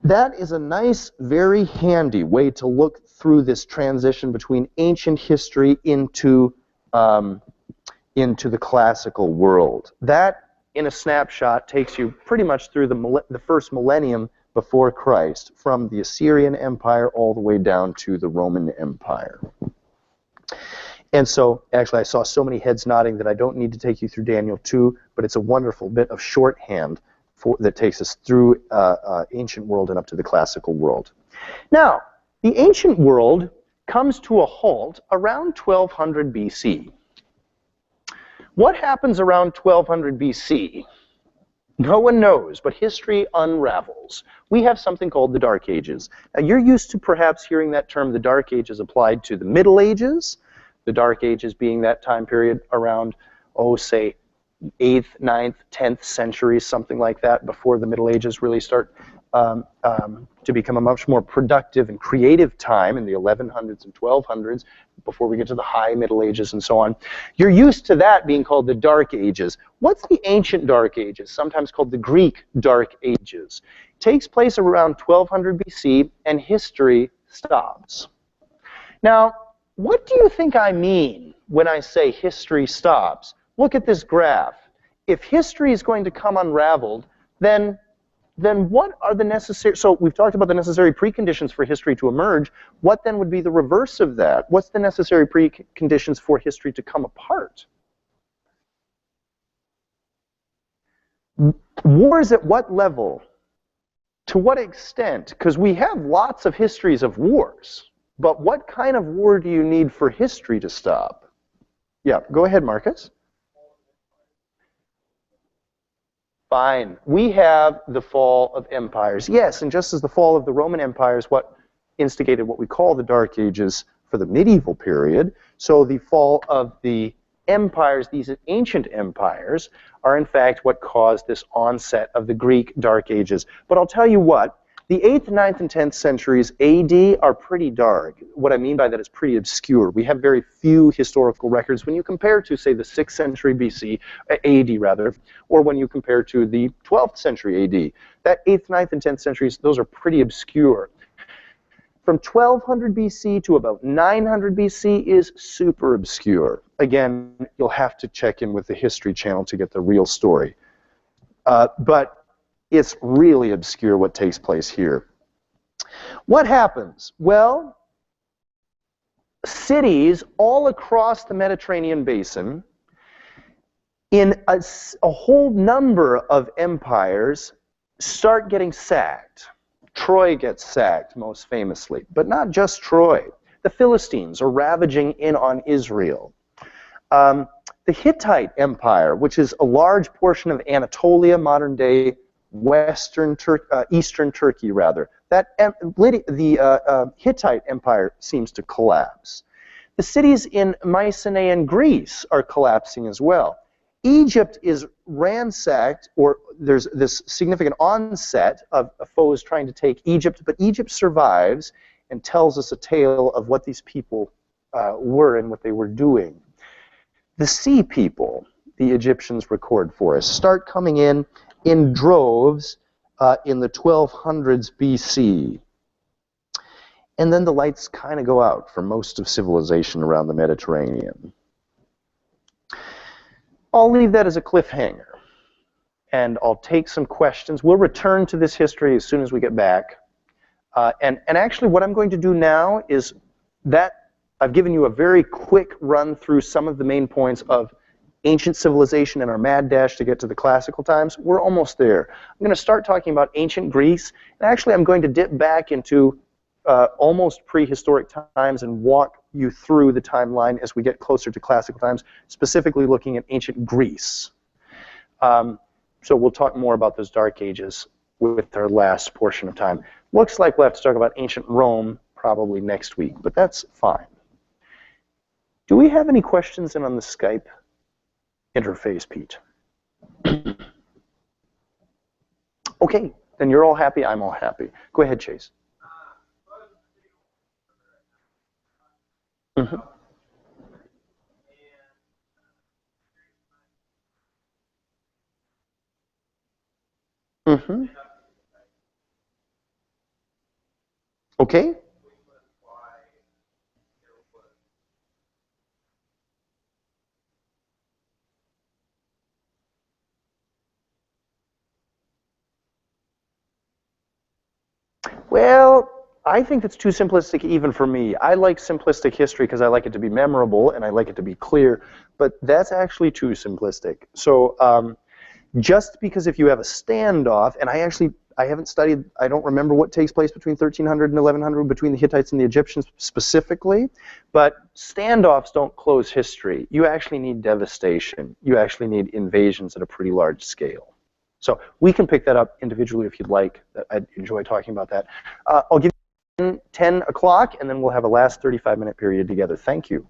That is a nice, very handy way to look through this transition between ancient history into the classical world. That, in a snapshot, takes you pretty much through the first millennium before Christ, from the Assyrian Empire all the way down to the Roman Empire. And so, actually, I saw so many heads nodding that I don't need to take you through Daniel 2, but it's a wonderful bit of shorthand that takes us through ancient world and up to the classical world. Now, the ancient world comes to a halt around 1200 BC. What happens around 1200 BC? No one knows, but history unravels. We have something called the Dark Ages. Now, you're used to perhaps hearing that term, the Dark Ages, applied to the Middle Ages. The Dark Ages being that time period around, say, 8th, 9th, 10th centuries, something like that, before the Middle Ages really start to become a much more productive and creative time in the 1100s and 1200s, before we get to the High Middle Ages and so on. You're used to that being called the Dark Ages. What's the ancient Dark Ages, sometimes called the Greek Dark Ages? It takes place around 1200 BC, and history stops. Now, what do you think I mean when I say history stops? Look at this graph. If history is going to come unraveled, then what are the necessary... So we've talked about the necessary preconditions for history to emerge. What then would be the reverse of that? What's the necessary preconditions for history to come apart? Wars at what level? To what extent? Because we have lots of histories of wars. But what kind of war do you need for history to stop? Yeah, go ahead, Marcus. Fine. We have the fall of empires. Yes, and just as the fall of the Roman Empire is what instigated what we call the Dark Ages for the medieval period, so the fall of the empires, these ancient empires, are in fact what caused this onset of the Greek Dark Ages. But I'll tell you what, the 8th, 9th, and 10th centuries AD are pretty dark. What I mean by that is pretty obscure. We have very few historical records when you compare to, say, the 6th century BC, AD rather, or when you compare to the 12th century AD. That 8th, 9th, and 10th centuries, those are pretty obscure. From 1200 BC to about 900 BC is super obscure. Again, you'll have to check in with the History Channel to get the real story. But it's really obscure what takes place here. What happens? Well, cities all across the Mediterranean basin, in a whole number of empires, start getting sacked. Troy gets sacked, most famously. But not just Troy. The Philistines are ravaging in on Israel. The Hittite Empire, which is a large portion of Anatolia, modern-day Eastern Turkey, rather, the Hittite Empire seems to collapse. The cities in Mycenaean Greece are collapsing as well. Egypt is ransacked, or there's this significant onset of foes trying to take Egypt, but Egypt survives and tells us a tale of what these people were and what they were doing. The sea people, the Egyptians record for us, start coming in droves in the 1200s BC. And then the lights kind of go out for most of civilization around the Mediterranean. I'll leave that as a cliffhanger, and I'll take some questions. We'll return to this history as soon as we get back. And actually what I'm going to do now is that I've given you a very quick run through some of the main points of ancient civilization and our mad dash to get to the classical times. We're almost there. I'm going to start talking about ancient Greece, and actually I'm going to dip back into almost prehistoric times and walk you through the timeline as we get closer to classical times, specifically looking at ancient Greece. So we'll talk more about those dark ages with our last portion of time. Looks like we'll have to talk about ancient Rome probably next week, but that's fine. Do we have any questions in on the Skype interface, Pete? Okay, then you're all happy, I'm all happy. Go ahead, Chase. Mm-hmm. Mm-hmm. Okay. Well, I think it's too simplistic even for me. I like simplistic history because I like it to be memorable and I like it to be clear, but that's actually too simplistic. So just because if you have a standoff, and I haven't studied, I don't remember what takes place between 1300 and 1100 between the Hittites and the Egyptians specifically, but standoffs don't close history. You actually need devastation. You actually need invasions at a pretty large scale. So we can pick that up individually if you'd like. I'd enjoy talking about that. I'll give you 10 o'clock, and then we'll have a last 35-minute period together. Thank you.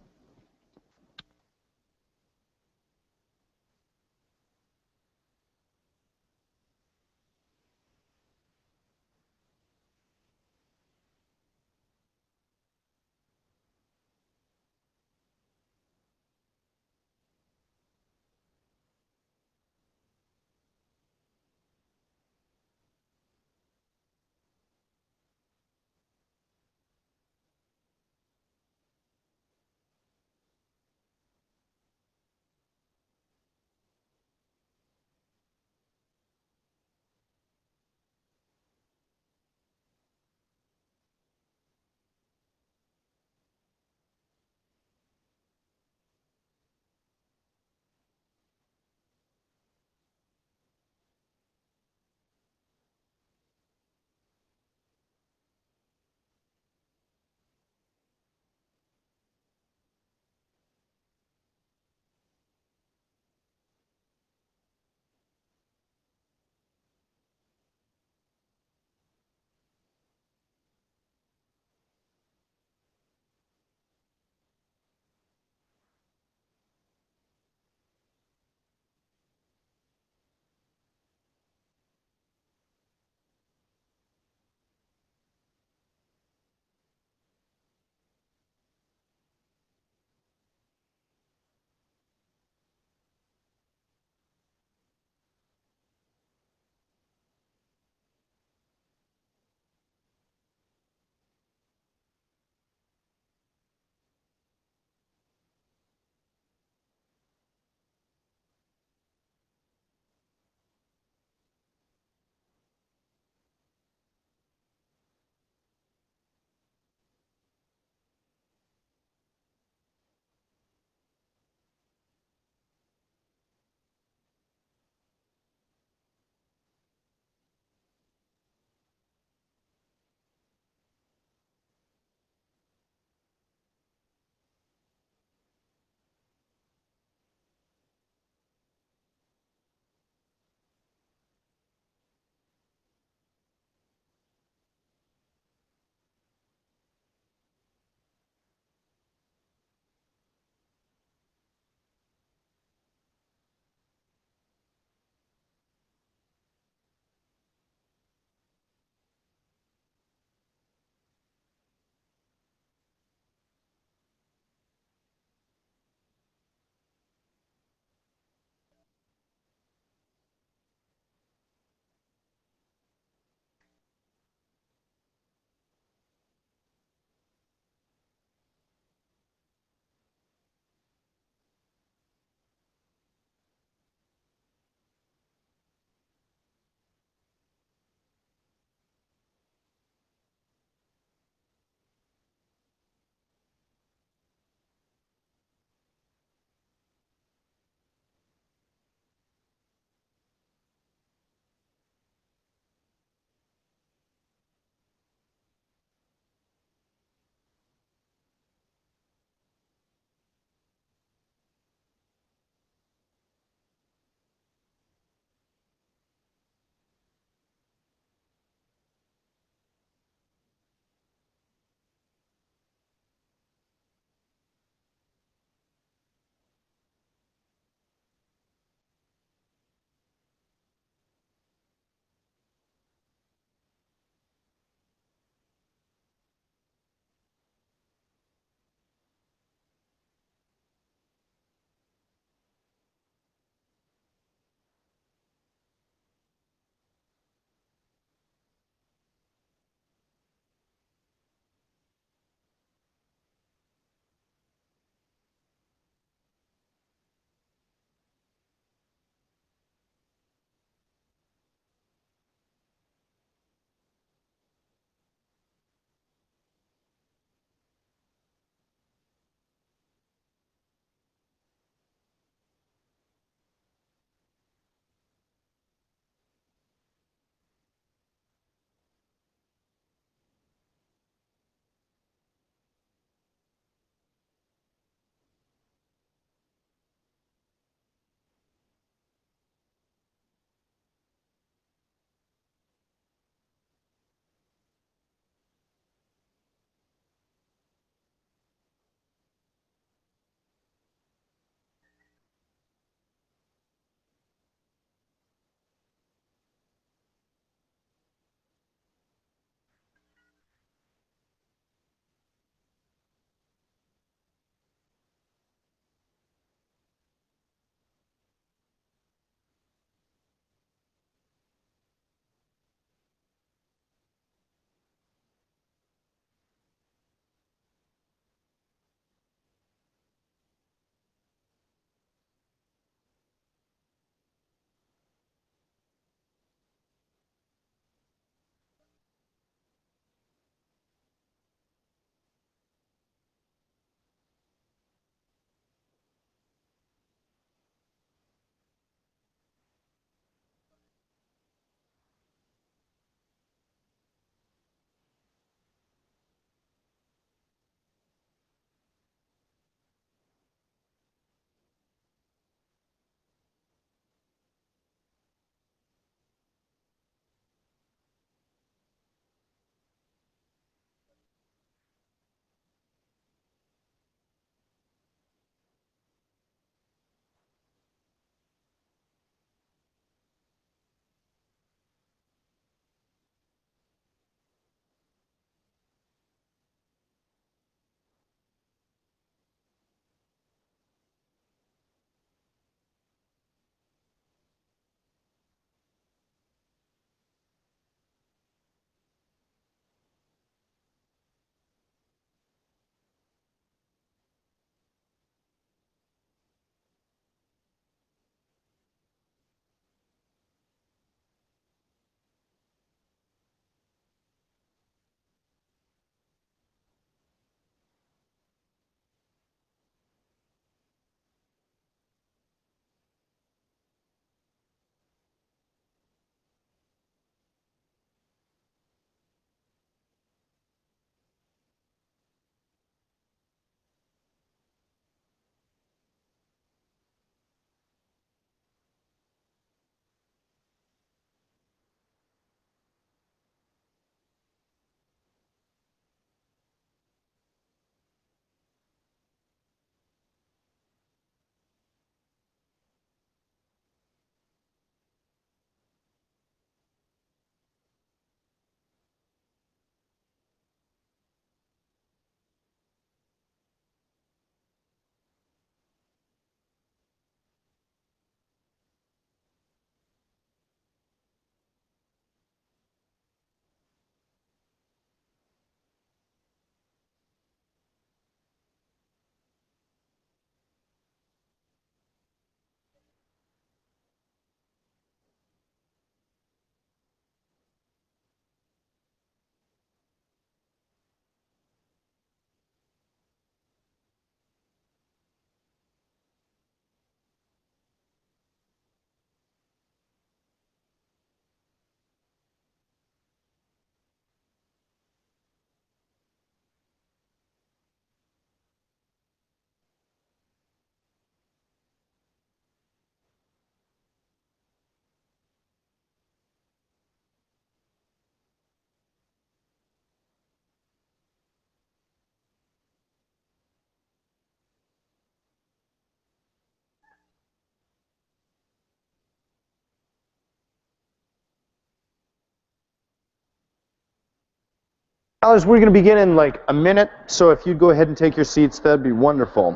Alice, we're going to begin in like a minute, so if you'd go ahead and take your seats, that'd be wonderful.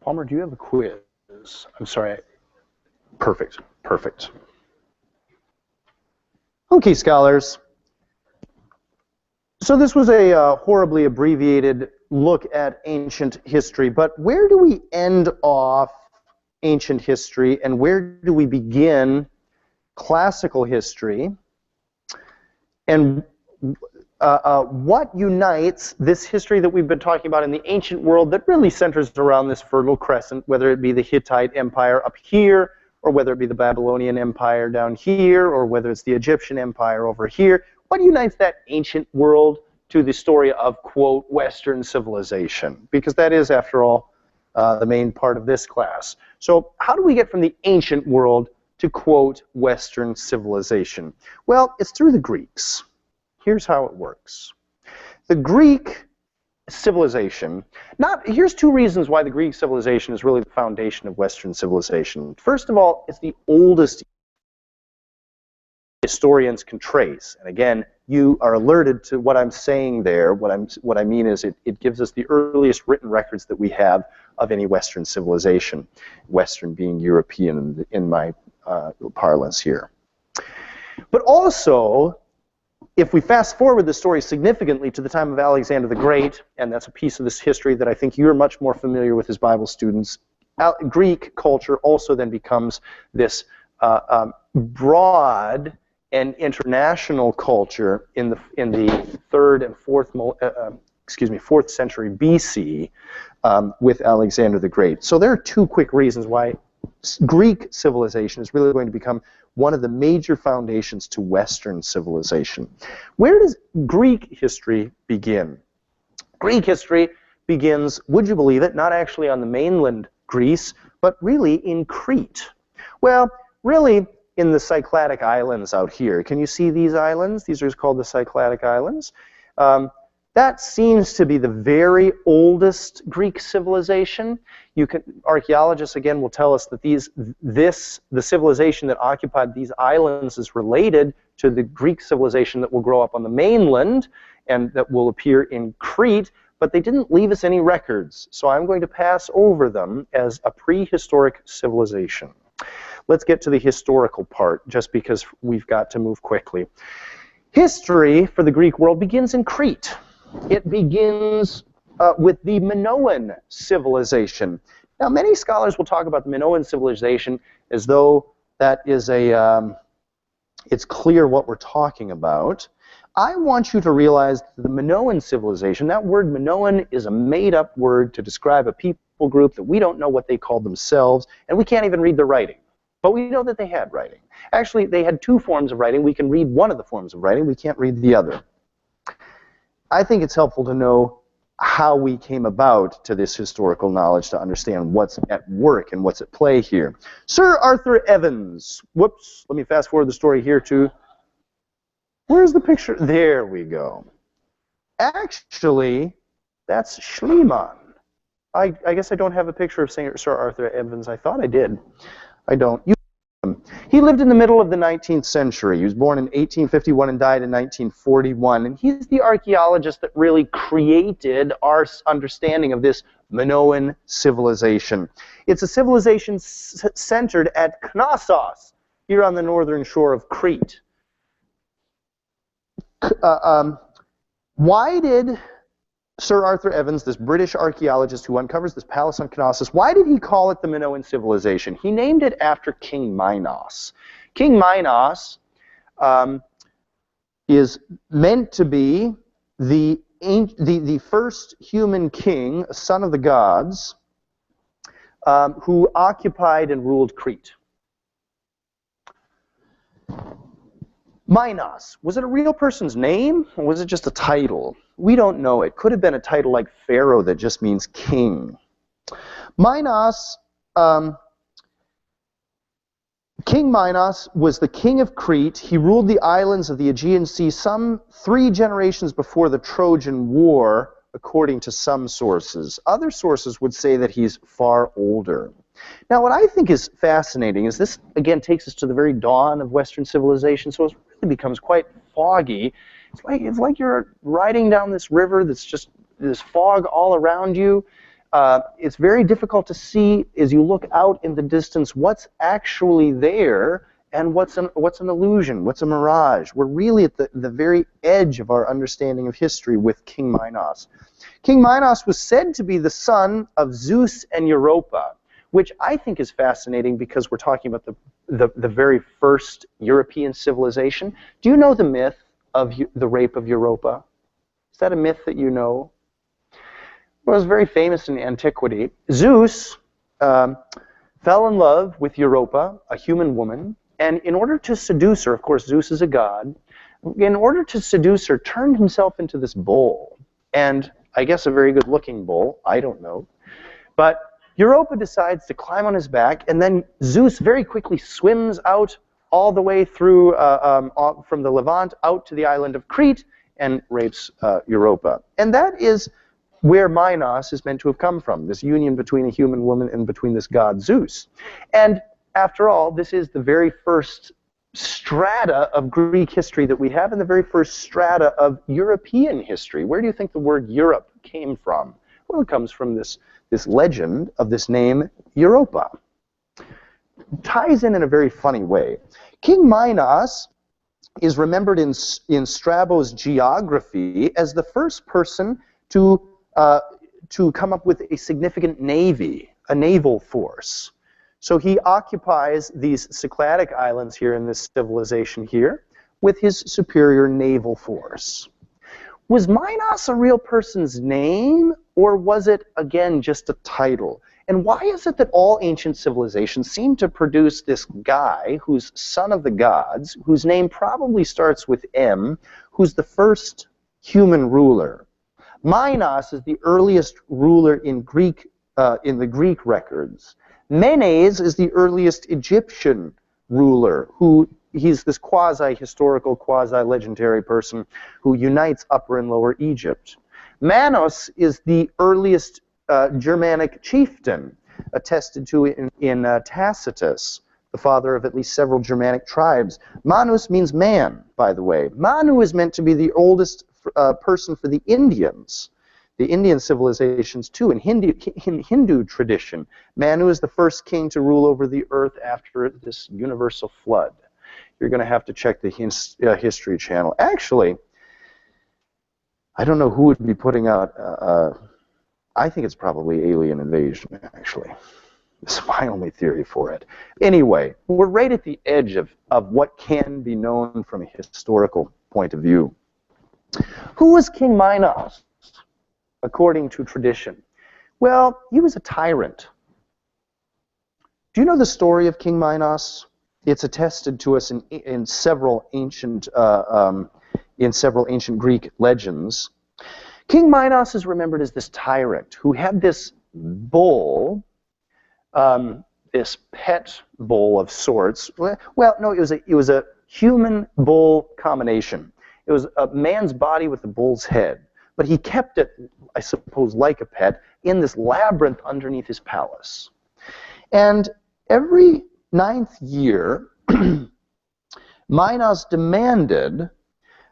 Palmer, do you have a quiz? I'm sorry. Perfect, perfect. Okay, scholars. So this was a horribly abbreviated look at ancient history, but where do we end off ancient history and where do we begin classical history? And what unites this history that we've been talking about in the ancient world that really centers around this Fertile Crescent, whether it be the Hittite Empire up here, or whether it be the Babylonian Empire down here, or whether it's the Egyptian Empire over here. What unites that ancient world to the story of, quote, Western civilization? Because that is, after all, the main part of this class. So how do we get from the ancient world to, quote, Western civilization? Well, it's through the Greeks. Here's how it works. The Greek civilization, here's two reasons why the Greek civilization is really the foundation of Western civilization. First of all, it's the oldest historians can trace. And again, you are alerted to what I'm saying there. What I mean is it gives us the earliest written records that we have of any Western civilization, Western being European in my parlance here. But also, if we fast forward the story significantly to the time of Alexander the Great, and that's a piece of this history that I think you're much more familiar with as Bible students, Greek culture also then becomes this broad and international culture in the third and fourth century BC with Alexander the Great. So there are two quick reasons why Greek civilization is really going to become one of the major foundations to Western civilization. Where does Greek history begin? Greek history begins, would you believe it, not actually on the mainland Greece, but really in Crete. Well, really in the Cycladic Islands out here. Can you see these islands? These are called the Cycladic Islands. That seems to be the very oldest Greek civilization. Archaeologists, again, will tell us that the civilization that occupied these islands is related to the Greek civilization that will grow up on the mainland and that will appear in Crete, but they didn't leave us any records. So I'm going to pass over them as a prehistoric civilization. Let's get to the historical part, just because we've got to move quickly. History for the Greek world begins in Crete. It begins with the Minoan civilization. Now, many scholars will talk about the Minoan civilization as though that is it's clear what we're talking about. I want you to realize that the Minoan civilization, that word Minoan is a made-up word to describe a people group that we don't know what they called themselves, and we can't even read their writing. But we know that they had writing. Actually, they had two forms of writing. We can read one of the forms of writing. We can't read the other. I think it's helpful to know how we came about to this historical knowledge to understand what's at work and what's at play here. Sir Arthur Evans. Whoops, let me fast forward the story here to, where's the picture? There we go. Actually, that's Schliemann. I guess I don't have a picture of Sir Arthur Evans. I thought I did. I don't. He lived in the middle of the 19th century. He was born in 1851 and died in 1941. And he's the archaeologist that really created our understanding of this Minoan civilization. It's a civilization centered at Knossos, here on the northern shore of Crete. Why did Sir Arthur Evans, this British archaeologist who uncovers this palace on Knossos, why did he call it the Minoan civilization? He named it after King Minos. King Minos is meant to be the the first human king, son of the gods, who occupied and ruled Crete. Minos, was it a real person's name, or was it just a title? We don't know. It could have been a title like Pharaoh that just means king. Minos, King Minos was the king of Crete. He ruled the islands of the Aegean Sea some 3 generations before the Trojan War, according to some sources. Other sources would say that he's far older. Now, what I think is fascinating is this, again, takes us to the very dawn of Western civilization, so it really becomes quite foggy. It's like you're riding down this river that's just this fog all around you. It's very difficult to see as you look out in the distance what's actually there and what's an illusion, what's a mirage. We're really at the very edge of our understanding of history with King Minos. King Minos was said to be the son of Zeus and Europa, which I think is fascinating because we're talking about the very first European civilization. Do you know the myth of the rape of Europa? Is that a myth that you know? Well, it was very famous in antiquity. Zeus fell in love with Europa, a human woman, and in order to seduce her, of course Zeus is a god, in order to seduce her, turned himself into this bull. And I guess a very good-looking bull, I don't know. But Europa decides to climb on his back, and then Zeus very quickly swims out all the way through from the Levant out to the island of Crete and rapes Europa. And that is where Minos is meant to have come from, this union between a human woman and between this god Zeus. And after all, this is the very first strata of Greek history that we have and the very first strata of European history. Where do you think the word Europe came from? Well, it comes from this legend of this name, Europa. It ties in a very funny way. King Minos is remembered in Strabo's geography as the first person to come up with a significant navy, a naval force. So he occupies these Cycladic islands here in this civilization here with his superior naval force. Was Minos a real person's name, or was it, again, just a title? And why is it that all ancient civilizations seem to produce this guy who's son of the gods, whose name probably starts with M, who's the first human ruler? Minos is the earliest ruler in the Greek records. Menes is the earliest Egyptian ruler, he's this quasi-historical, quasi-legendary person who unites Upper and Lower Egypt. Manos is the earliest Germanic chieftain, attested to in Tacitus, the father of at least several Germanic tribes. Manus means man, by the way. Manu is meant to be the oldest person for the Indians, the Indian civilizations too. In Hindu tradition, Manu is the first king to rule over the earth after this universal flood. You're going to have to check the History Channel. Actually, I don't know who would be putting out, I think it's probably alien invasion, actually. It's my only theory for it. Anyway, we're right at the edge of what can be known from a historical point of view. Who was King Minos, according to tradition? Well, he was a tyrant. Do you know the story of King Minos? It's attested to us in several ancient Greek legends. King Minos is remembered as this tyrant who had this bull, this pet bull of sorts. Well, no, it was a human-bull combination. It was a man's body with a bull's head, but he kept it, I suppose, like a pet, in this labyrinth underneath his palace. And every 9th year, Minos demanded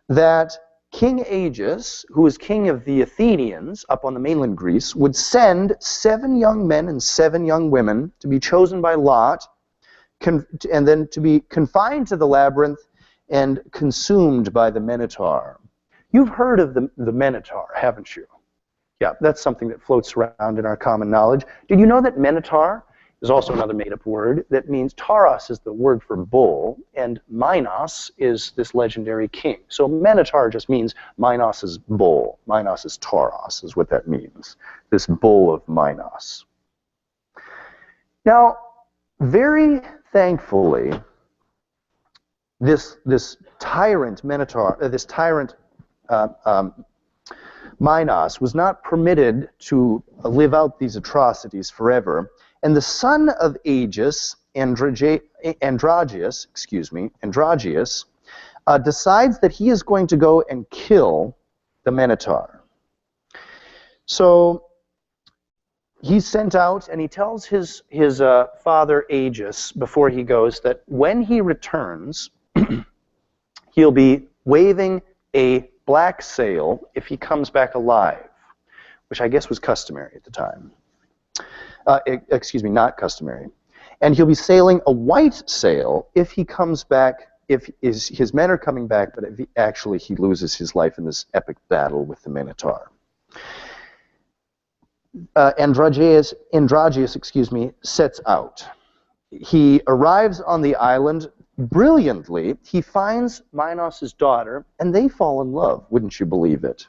that King Aegeus, who was king of the Athenians up on the mainland Greece, would send 7 young men and 7 young women to be chosen by lot, and then to be confined to the labyrinth and consumed by the Minotaur. You've heard of the Minotaur, haven't you? Yeah, that's something that floats around in our common knowledge. Did you know that Minotaur There's also another made-up word that means Tauros is the word for bull, and Minos is this legendary king. So Minotaur just means Minos is bull. Minos is Tauros, is what that means. This bull of Minos. Now, very thankfully, this tyrant Minotaur, this tyrant Minos was not permitted to live out these atrocities forever. And the son of Aegis, Androgeus, decides that he is going to go and kill the Minotaur. So he's sent out, and he tells his father Aegis before he goes that when he returns, he'll be waving a black sail if he comes back alive, which I guess was customary at the time. Excuse me, not customary. And he'll be sailing a white sail if he comes back, if his men are coming back, but if he loses his life in this epic battle with the Minotaur. Androgeus, sets out. He arrives on the island brilliantly. He finds Minos' daughter, and they fall in love. Wouldn't you believe it?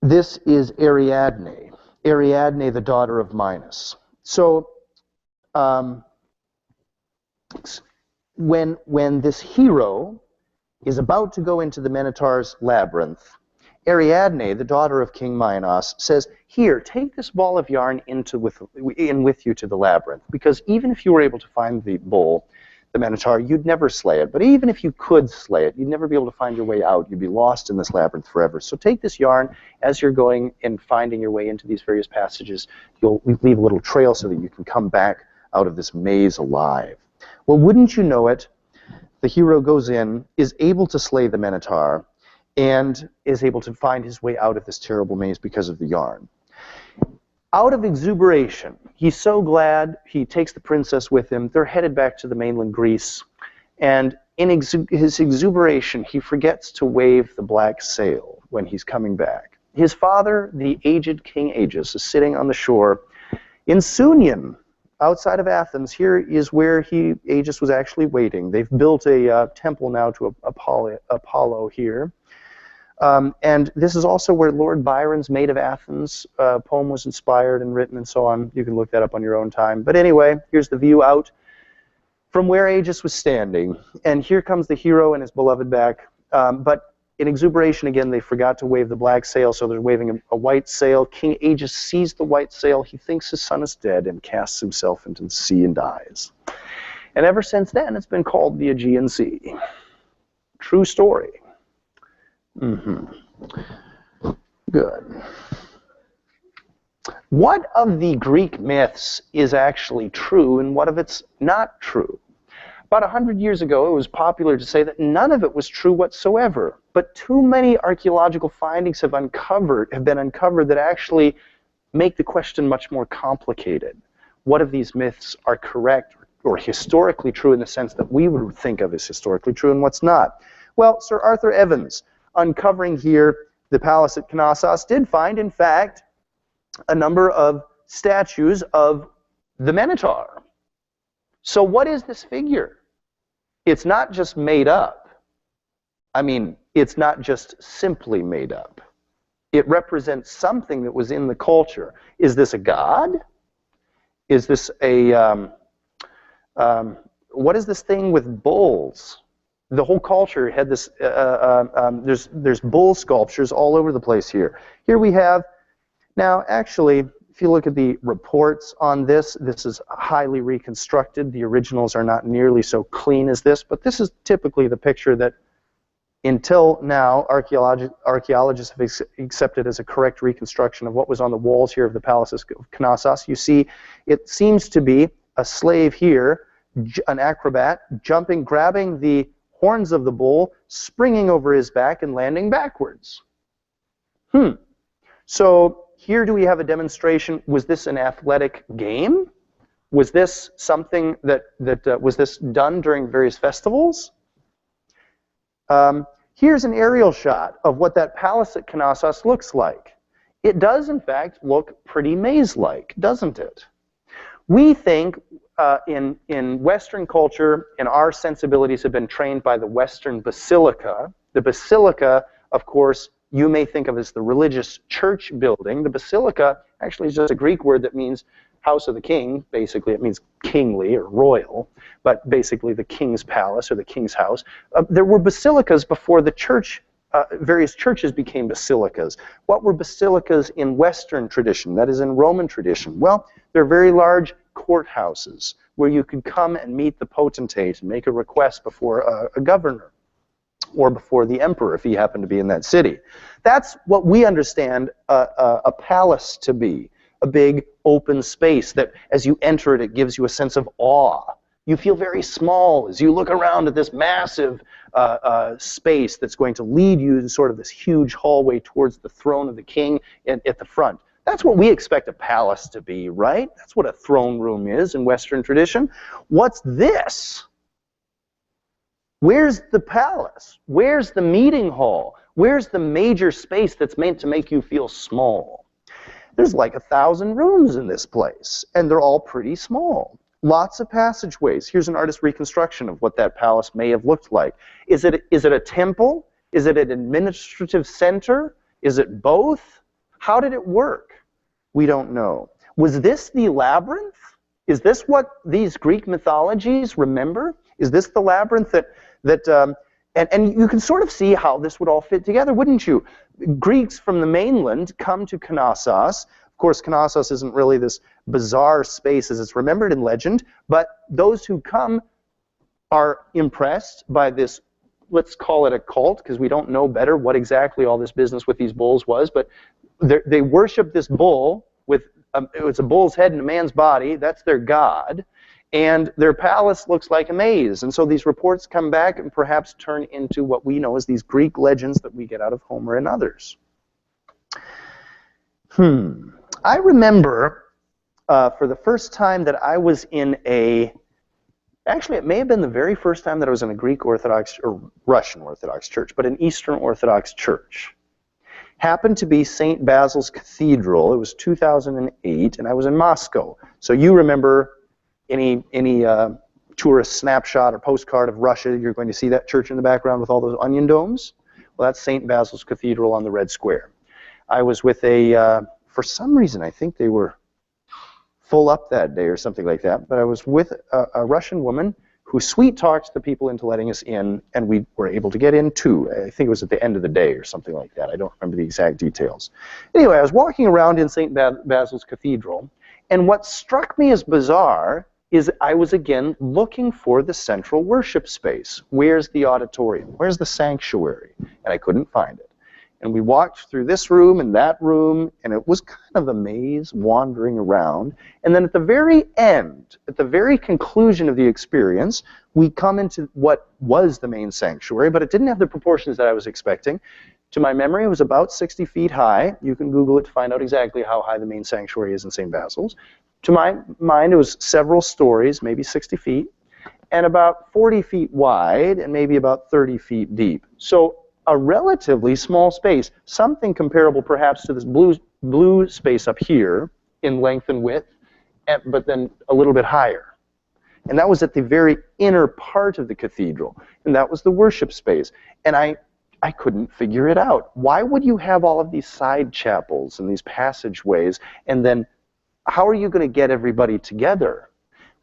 This is Ariadne. Ariadne, the daughter of Minos. So, when this hero is about to go into the Minotaur's labyrinth, Ariadne, the daughter of King Minos, says, "Here, take this ball of yarn in with you to the labyrinth, because even if you were able to find the bull, the Minotaur, you'd never slay it. But even if you could slay it, you'd never be able to find your way out. You'd be lost in this labyrinth forever. So take this yarn as you're going and finding your way into these various passages. You'll leave a little trail so that you can come back out of this maze alive." Well, wouldn't you know it, the hero goes in, is able to slay the Minotaur, and is able to find his way out of this terrible maze because of the yarn. Out of exuberation, he's so glad, he takes the princess with him. They're headed back to the mainland Greece, and in his exuberation, he forgets to wave the black sail when he's coming back. His father, the aged King Aegis, is sitting on the shore in Sunium, outside of Athens. Here is where Aegis was actually waiting. They've built a temple now to Apollo here. And this is also where Lord Byron's Maid of Athens poem was inspired and written and so on. You can look that up on your own time. But anyway, here's the view out from where Aegis was standing. And here comes the hero and his beloved back. But in exuberation, again, they forgot to wave the black sail, so they're waving a white sail. King Aegis sees the white sail. He thinks his son is dead and casts himself into the sea and dies. And ever since then, it's been called the Aegean Sea. True story. Good. What of the Greek myths is actually true and what of it's not true? About 100 years ago, it was popular to say that none of it was true whatsoever. But too many archaeological findings have been uncovered that actually make the question much more complicated. What of these myths are correct or historically true in the sense that we would think of as historically true and what's not? Well, Sir Arthur Evans, uncovering here the palace at Knossos, did find, in fact, a number of statues of the Minotaur. So what is this figure? It's not just made up. I mean, it's not just simply made up. It represents something that was in the culture. Is this a god? Is this a, what is this thing with bulls? The whole culture had this, there's bull sculptures all over the place here. Here we have, now actually, if you look at the reports on this, this is highly reconstructed. The originals are not nearly so clean as this, but this is typically the picture that until now archaeologists have accepted as a correct reconstruction of what was on the walls here of the palace of Knossos. You see, it seems to be a slave here, an acrobat, jumping, grabbing the horns of the bull, springing over his back and landing backwards. So here do we have a demonstration. Was this an athletic game? Was this something that was this done during various festivals? Here's an aerial shot of what that palace at Knossos looks like. It does, in fact, look pretty maze-like, doesn't it? We think in Western culture, and our sensibilities have been trained by the Western basilica. The basilica, of course, you may think of as the religious church building. The basilica actually is just a Greek word that means house of the king. Basically, it means kingly or royal, but basically the king's palace or the king's house. There were basilicas before the church. Various churches became basilicas. What were basilicas in Western tradition, that is in Roman tradition? Well, they're very large courthouses where you could come and meet the potentate and make a request before a governor or before the emperor if he happened to be in that city. That's what we understand a palace to be, a big open space that as you enter it, it gives you a sense of awe. You feel very small as you look around at this massive space that's going to lead you to sort of this huge hallway towards the throne of the king at the front. That's what we expect a palace to be, right? That's what a throne room is in Western tradition. What's this? Where's the palace? Where's the meeting hall? Where's the major space that's meant to make you feel small? There's like 1,000 rooms in this place, and they're all pretty small. Lots of passageways. Here's an artist's reconstruction of what that palace may have looked like. Is it a temple? Is it an administrative center? Is it both? How did it work? We don't know. Was this the labyrinth? Is this what these Greek mythologies remember? Is this the labyrinth and you can sort of see how this would all fit together, wouldn't you? Greeks from the mainland come to Knossos. Of course, Knossos isn't really this bizarre space as it's remembered in legend, but those who come are impressed by this, let's call it a cult, because we don't know better what exactly all this business with these bulls was, but they worship this bull with, it's a bull's head in a man's body, that's their god, and their palace looks like a maze. And so these reports come back and perhaps turn into what we know as these Greek legends that we get out of Homer and others. I remember for the first time that I was in actually it may have been the very first time that I was in a Greek Orthodox or Russian Orthodox church, but an Eastern Orthodox church. Happened to be St. Basil's Cathedral. It was 2008, and I was in Moscow. So you remember any tourist snapshot or postcard of Russia, you're going to see that church in the background with all those onion domes. Well, that's St. Basil's Cathedral on the Red Square. I was with for some reason, I think they were full up that day or something like that, but I was with a Russian woman who sweet-talked the people into letting us in, and we were able to get in too. I think it was at the end of the day or something like that. I don't remember the exact details. Anyway, I was walking around in St. Basil's Cathedral, and what struck me as bizarre is I was again looking for the central worship space. Where's the auditorium? Where's the sanctuary? And I couldn't find it. And we walked through this room and that room, and it was kind of a maze wandering around. And then at the very end, at the very conclusion of the experience, we come into what was the main sanctuary, but it didn't have the proportions that I was expecting. To my memory, it was about 60 feet high. You can Google it to find out exactly how high the main sanctuary is in St. Basil's. To my mind, it was several stories, maybe 60 feet, and about 40 feet wide and maybe about 30 feet deep. So a relatively small space, something comparable perhaps to this blue space up here in length and width, but then a little bit higher. And that was at the very inner part of the cathedral, and that was the worship space. And I couldn't figure it out. Why would you have all of these side chapels and these passageways, and then how are you going to get everybody together?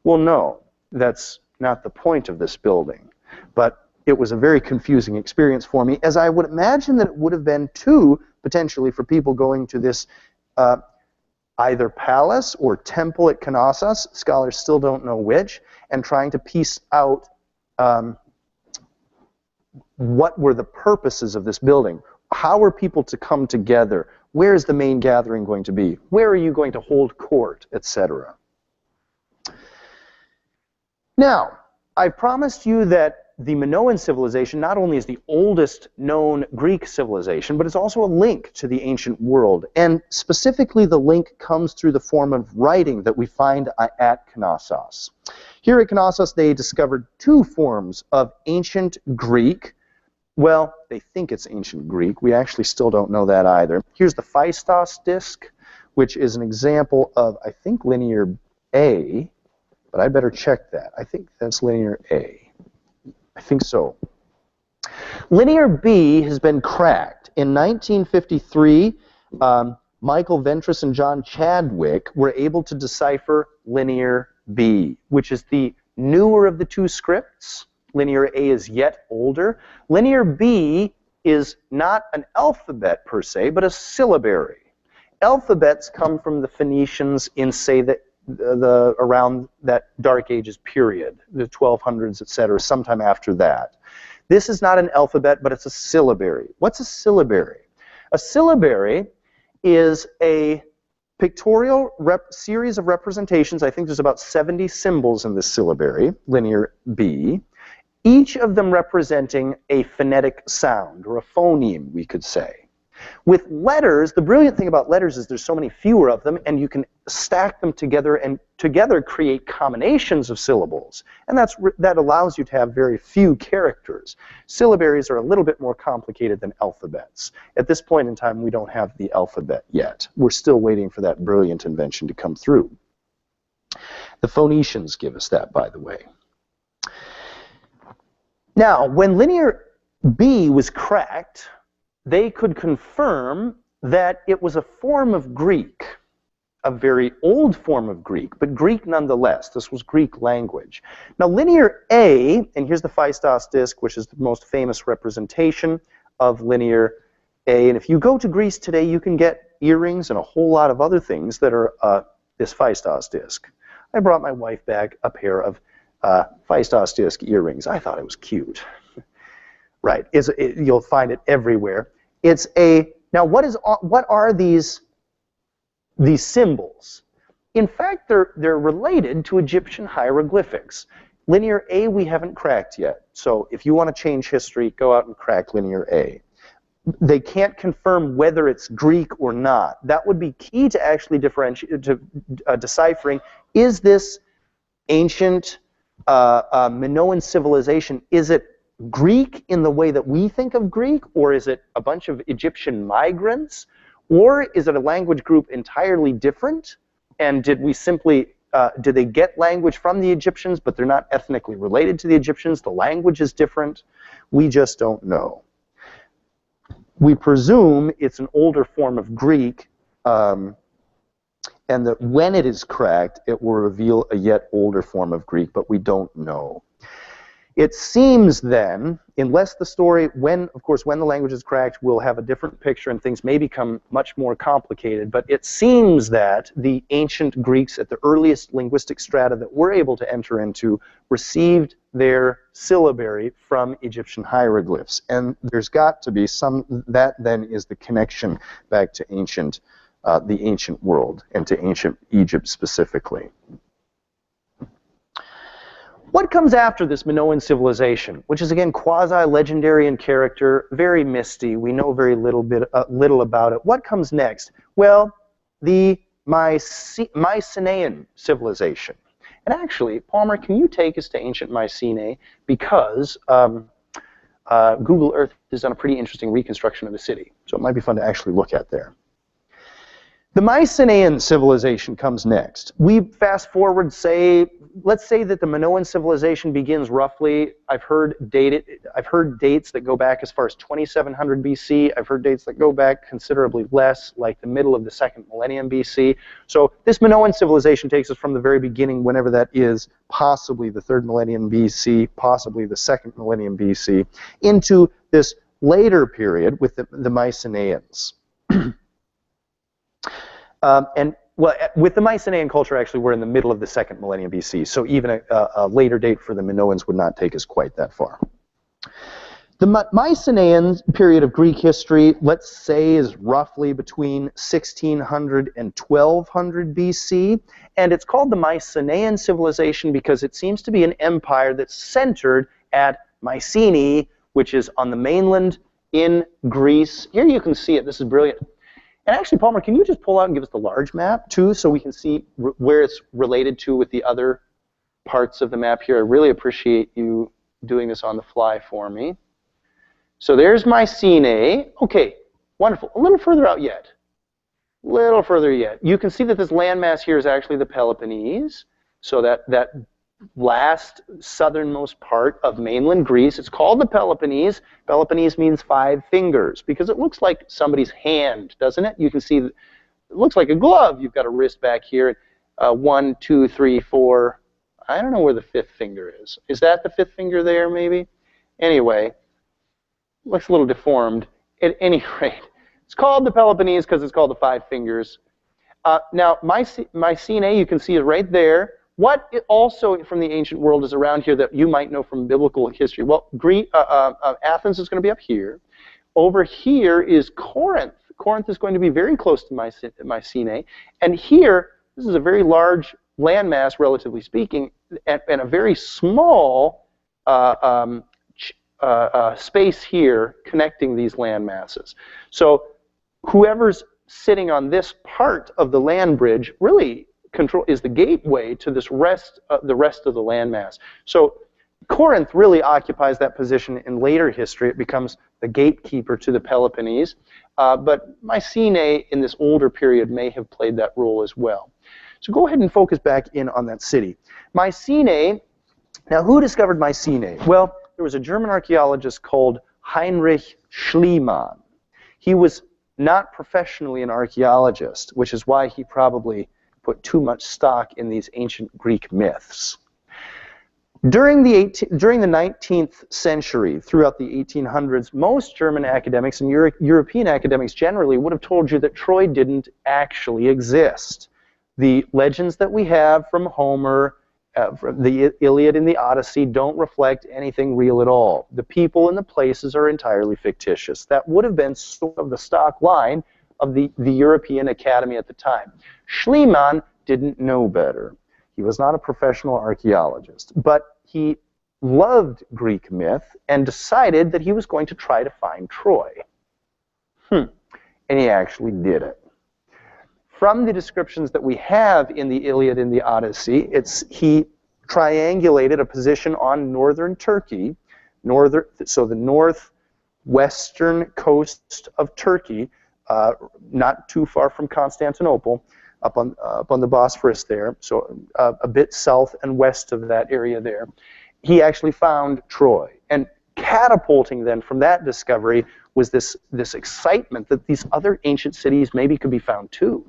Well, no, that's not the point of this building. But it was a very confusing experience for me, as I would imagine that it would have been too, potentially, for people going to this either palace or temple at Knossos, scholars still don't know which, and trying to piece out what were the purposes of this building. How are people to come together? Where is the main gathering going to be? Where are you going to hold court, etc.? Now, I promised you that the Minoan civilization not only is the oldest known Greek civilization, but it's also a link to the ancient world. And specifically, the link comes through the form of writing that we find at Knossos. Here at Knossos, they discovered two forms of ancient Greek Well, they think it's ancient Greek. We actually still don't know that either. Here's the Phaistos disk, which is an example of, I think, linear A, but I better check that. I think that's linear A. I think so. Linear B has been cracked. In 1953, Michael Ventris and John Chadwick were able to decipher linear B, which is the newer of the two scripts. Linear A is yet older. Linear B is not an alphabet per se, but a syllabary. Alphabets come from the Phoenicians in, say, around that Dark Ages period, the 1200s, etc., sometime after that. This is not an alphabet, but it's a syllabary. What's a syllabary? A syllabary is a pictorial series of representations. I think there's about 70 symbols in this syllabary, linear B, each of them representing a phonetic sound, or a phoneme, we could say. With letters, the brilliant thing about letters is there's so many fewer of them, and you can stack them together and together create combinations of syllables. And that allows you to have very few characters. Syllabaries are a little bit more complicated than alphabets. At this point in time, we don't have the alphabet yet. We're still waiting for that brilliant invention to come through. The Phoenicians give us that, by the way. Now, when linear B was cracked, they could confirm that it was a form of Greek, a very old form of Greek, but Greek nonetheless. This was Greek language. Now, linear A, and here's the Phaistos disk, which is the most famous representation of linear A. And if you go to Greece today, you can get earrings and a whole lot of other things that are this Phaistos disk. I brought my wife back a pair of Phaistos disk earrings. I thought it was cute. Right, you'll find it everywhere. It's now what are these symbols? In fact, they're related to Egyptian hieroglyphics. Linear A we haven't cracked yet. So if you want to change history, go out and crack linear A. They can't confirm whether it's Greek or not. That would be key to actually deciphering, is this ancient Minoan civilization, is it Greek in the way that we think of Greek, or is it a bunch of Egyptian migrants, or is it a language group entirely different? And did they get language from the Egyptians, but they're not ethnically related to the Egyptians? The language is different. We just don't know. We presume it's an older form of Greek, and that when it is cracked, it will reveal a yet older form of Greek, but we don't know. It seems then, unless the story, of course, when the language is cracked, we'll have a different picture and things may become much more complicated, but it seems that the ancient Greeks at the earliest linguistic strata that we're able to enter into received their syllabary from Egyptian hieroglyphs. And there's got to be that then is the connection back to the ancient world and to ancient Egypt specifically. What comes after this Minoan civilization, which is again quasi-legendary in character, very misty? We know very little about it. What comes next? Well, the Mycenaean civilization. And actually, Palmer, can you take us to ancient Mycenae? Because Google Earth has done a pretty interesting reconstruction of the city, so it might be fun to actually look at there. The Mycenaean civilization comes next. We fast forward, let's say that the Minoan civilization begins roughly, I've heard dates that go back as far as 2700 BC. I've heard dates that go back considerably less, like the middle of the second millennium BC. So this Minoan civilization takes us from the very beginning, whenever that is, possibly the third millennium BC, possibly the second millennium BC, into this later period with the Mycenaeans. With the Mycenaean culture, actually, we're in the middle of the second millennium BC, so even a later date for the Minoans would not take us quite that far. The Mycenaean period of Greek history, let's say, is roughly between 1600 and 1200 BC, and it's called the Mycenaean civilization because it seems to be an empire that's centered at Mycenae, which is on the mainland in Greece. Here you can see it. This is brilliant. And actually, Palmer, can you just pull out and give us the large map, too, so we can see where it's related to with the other parts of the map here? I really appreciate you doing this on the fly for me. So there's Mycenae. Okay, wonderful. A little further out yet. Little further yet. You can see that this landmass here is actually the Peloponnese. So that last southernmost part of mainland Greece, it's called the Peloponnese. Peloponnese means 5 fingers because it looks like somebody's hand, doesn't it? You can see, it looks like a glove. You've got a wrist back here. 1, 2, 3, 4. I don't know where the 5th finger is. Is that the 5th finger there, maybe? Anyway, looks a little deformed. At any rate, it's called the Peloponnese because it's called the 5 fingers. Now, Mycenae, you can see it right there. What also from the ancient world is around here that you might know from biblical history? Well, Athens is going to be up here. Over here is Corinth. Corinth is going to be very close to Mycenae. And here, this is a very large landmass, relatively speaking, and a very small space here connecting these land masses. So whoever's sitting on this part of the land bridge really is the gateway to the rest of the landmass. So Corinth really occupies that position in later history. It becomes the gatekeeper to the Peloponnese. But Mycenae in this older period may have played that role as well. So go ahead and focus back in on that city. Mycenae, now who discovered Mycenae? Well, there was a German archaeologist called Heinrich Schliemann. He was not professionally an archaeologist, which is why he probably put too much stock in these ancient Greek myths. During the 19th century, throughout the 1800s, most German academics and European academics generally would have told you that Troy didn't actually exist. The legends that we have from Homer, the Iliad and the Odyssey don't reflect anything real at all. The people and the places are entirely fictitious. That would have been sort of the stock line of the European Academy at the time. Schliemann didn't know better. He was not a professional archaeologist, but he loved Greek myth and decided that he was going to try to find Troy. And he actually did it. From the descriptions that we have in the Iliad and the Odyssey, he triangulated a position on northern Turkey, so the northwestern coast of Turkey, not too far from Constantinople, up on the Bosphorus there, so a bit south and west of that area there. He actually found Troy. And catapulting then from that discovery was this excitement that these other ancient cities maybe could be found too.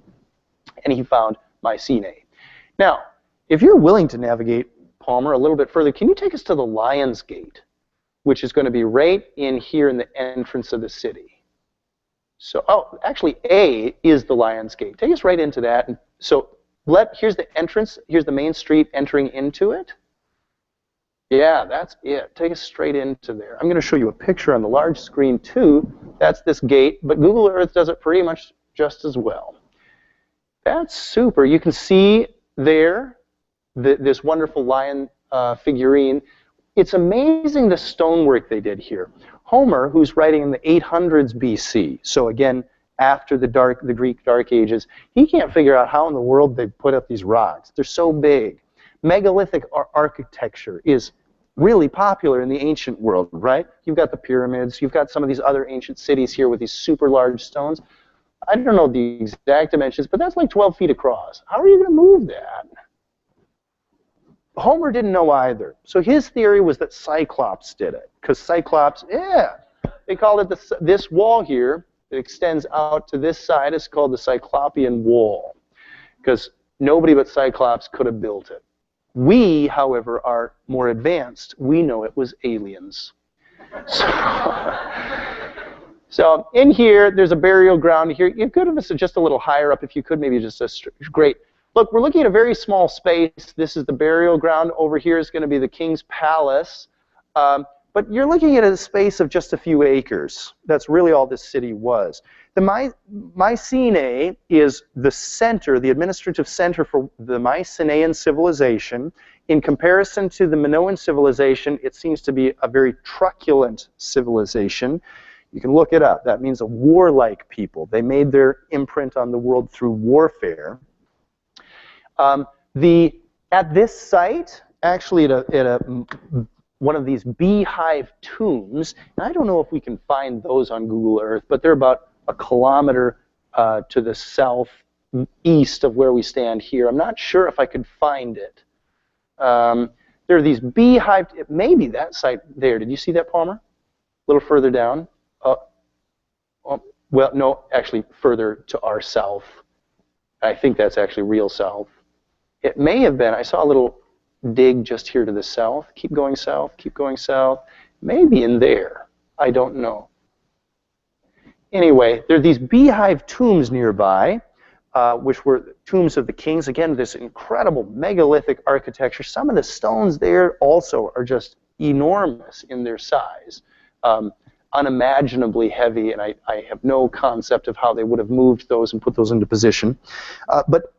And he found Mycenae. Now, if you're willing to navigate, Palmer, a little bit further, can you take us to the Lion's Gate, which is going to be right in here in the entrance of the city? So, actually, A is the Lion's Gate. Take us right into that. And so, here's the entrance. Here's the main street entering into it. Yeah, that's it. Take us straight into there. I'm going to show you a picture on the large screen, too. That's this gate, but Google Earth does it pretty much just as well. That's super. You can see there this wonderful lion figurine. It's amazing the stonework they did here. Homer, who's writing in the 800s BC, so again, after the Greek Dark Ages, he can't figure out how in the world they put up these rocks. They're so big. Megalithic architecture is really popular in the ancient world, right? You've got the pyramids, you've got some of these other ancient cities here with these super large stones. I don't know the exact dimensions, but that's like 12 feet across. How are you going to move that? Homer didn't know either. So his theory was that Cyclops did it. Because Cyclops, they called it this wall here that extends out to this side is called the Cyclopean Wall. Because nobody but Cyclops could have built it. We, however, are more advanced. We know it was aliens. So in here, there's a burial ground here. You could have just a little higher up if you could, maybe just great. Look, we're looking at a very small space. This is the burial ground. Over here is going to be the king's palace. But you're looking at a space of just a few acres. That's really all this city was. The Mycenae is the center, the administrative center for the Mycenaean civilization. In comparison to the Minoan civilization, it seems to be a very truculent civilization. You can look it up. That means a warlike people. They made their imprint on the world through warfare. At this site, actually at a one of these beehive tombs. And I don't know if we can find those on Google Earth, but they're about a kilometer to the southeast of where we stand here. I'm not sure if I could find it. There are these beehive, maybe that site there. Did you see that, Palmer? A little further down. Well, no, actually further to our south. I think that's actually real south. It may have been, I saw a little dig just here to the south. Keep going south, keep going south. Maybe in there. I don't know. Anyway, there are these beehive tombs nearby, which were tombs of the kings. Again, this incredible megalithic architecture. Some of the stones there also are just enormous in their size. Unimaginably heavy, and I have no concept of how they would have moved those and put those into position. But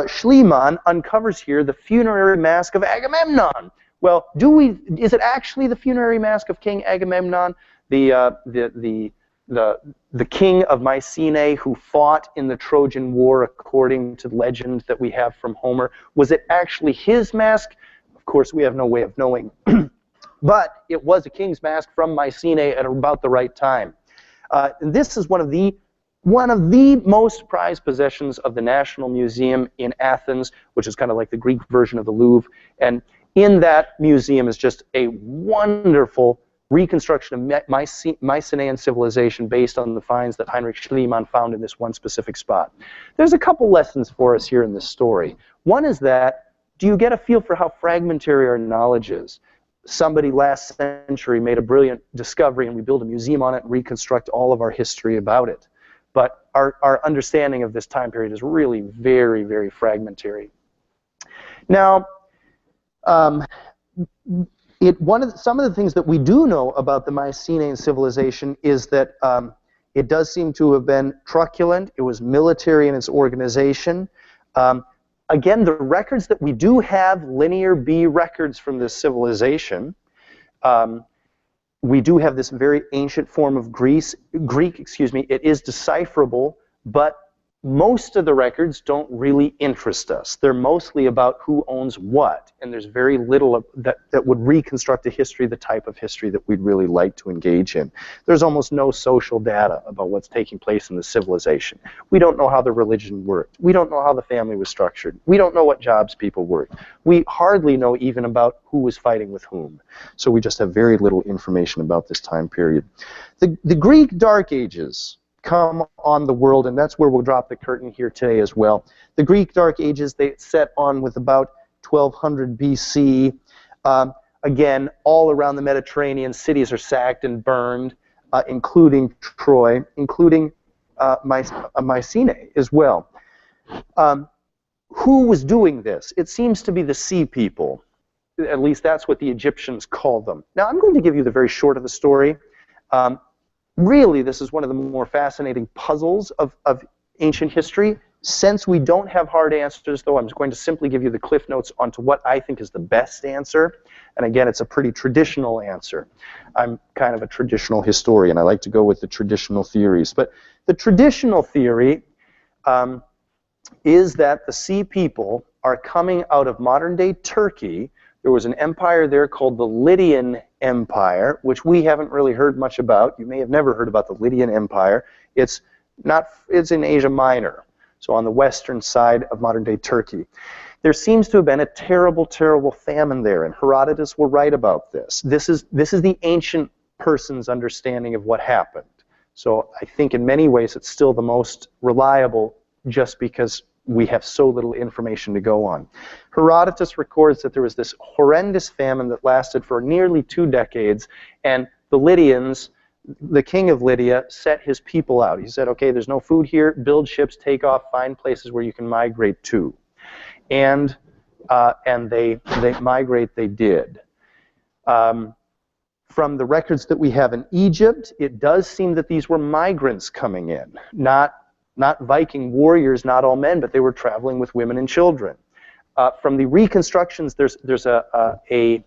Schliemann uncovers here the funerary mask of Agamemnon. Well, is it actually the funerary mask of King Agamemnon, the king of Mycenae who fought in the Trojan War according to legend that we have from Homer? Was it actually his mask? Of course, we have no way of knowing. But it was a king's mask from Mycenae at about the right time. And this is one of the most prized possessions of the National Museum in Athens, which is kind of like the Greek version of the Louvre. And in that museum is just a wonderful reconstruction of Mycenaean civilization based on the finds that Heinrich Schliemann found in this one specific spot. There's a couple lessons for us here in this story. One is that, do you get a feel for how fragmentary our knowledge is? Somebody last century made a brilliant discovery and we build a museum on it and reconstruct all of our history about it. But our understanding of this time period is really very, very fragmentary. Now, some of the things that we do know about the Mycenaean civilization is that it does seem to have been truculent. It was military in its organization. Again, the records that we do have, linear B records from this civilization, we do have this very ancient form of Greek, it is decipherable, but most of the records don't really interest us. They're mostly about who owns what, and there's very little that would reconstruct a history, the type of history that we'd really like to engage in. There's almost no social data about what's taking place in the civilization. We don't know how the religion worked. We don't know how the family was structured. We don't know what jobs people worked. We hardly know even about who was fighting with whom. So we just have very little information about this time period. The Greek Dark Ages come on the world, and that's where we'll drop the curtain here today as well. The Greek Dark Ages, they set on with about 1200 BC. Again, all around the Mediterranean, cities are sacked and burned, including Troy, including Mycenae as well. Who was doing this? It seems to be the sea people. At least that's what the Egyptians called them. Now, I'm going to give you the very short of the story. Really, this is one of the more fascinating puzzles of ancient history. Since we don't have hard answers, though, I'm just going to simply give you the cliff notes onto what I think is the best answer. And again, it's a pretty traditional answer. I'm kind of a traditional historian. I like to go with the traditional theories. But the traditional theory is that the sea people are coming out of modern-day Turkey. There was an empire there called the Lydian Empire, which we haven't really heard much about. You may have never heard about the Lydian Empire. It's in Asia Minor, so on the western side of modern-day Turkey. There seems to have been a terrible, terrible famine there, and Herodotus will write about this. This is the ancient person's understanding of what happened. So I think in many ways it's still the most reliable just because we have so little information to go on. Herodotus records that there was this horrendous famine that lasted for nearly 2 decades, and the Lydians, the king of Lydia, set his people out. He said, okay, there's no food here, build ships, take off, find places where you can migrate to. And they migrate, they did. From the records that we have in Egypt, it does seem that these were migrants coming in, not Viking warriors, not all men, but they were traveling with women and children. From the reconstructions, there's a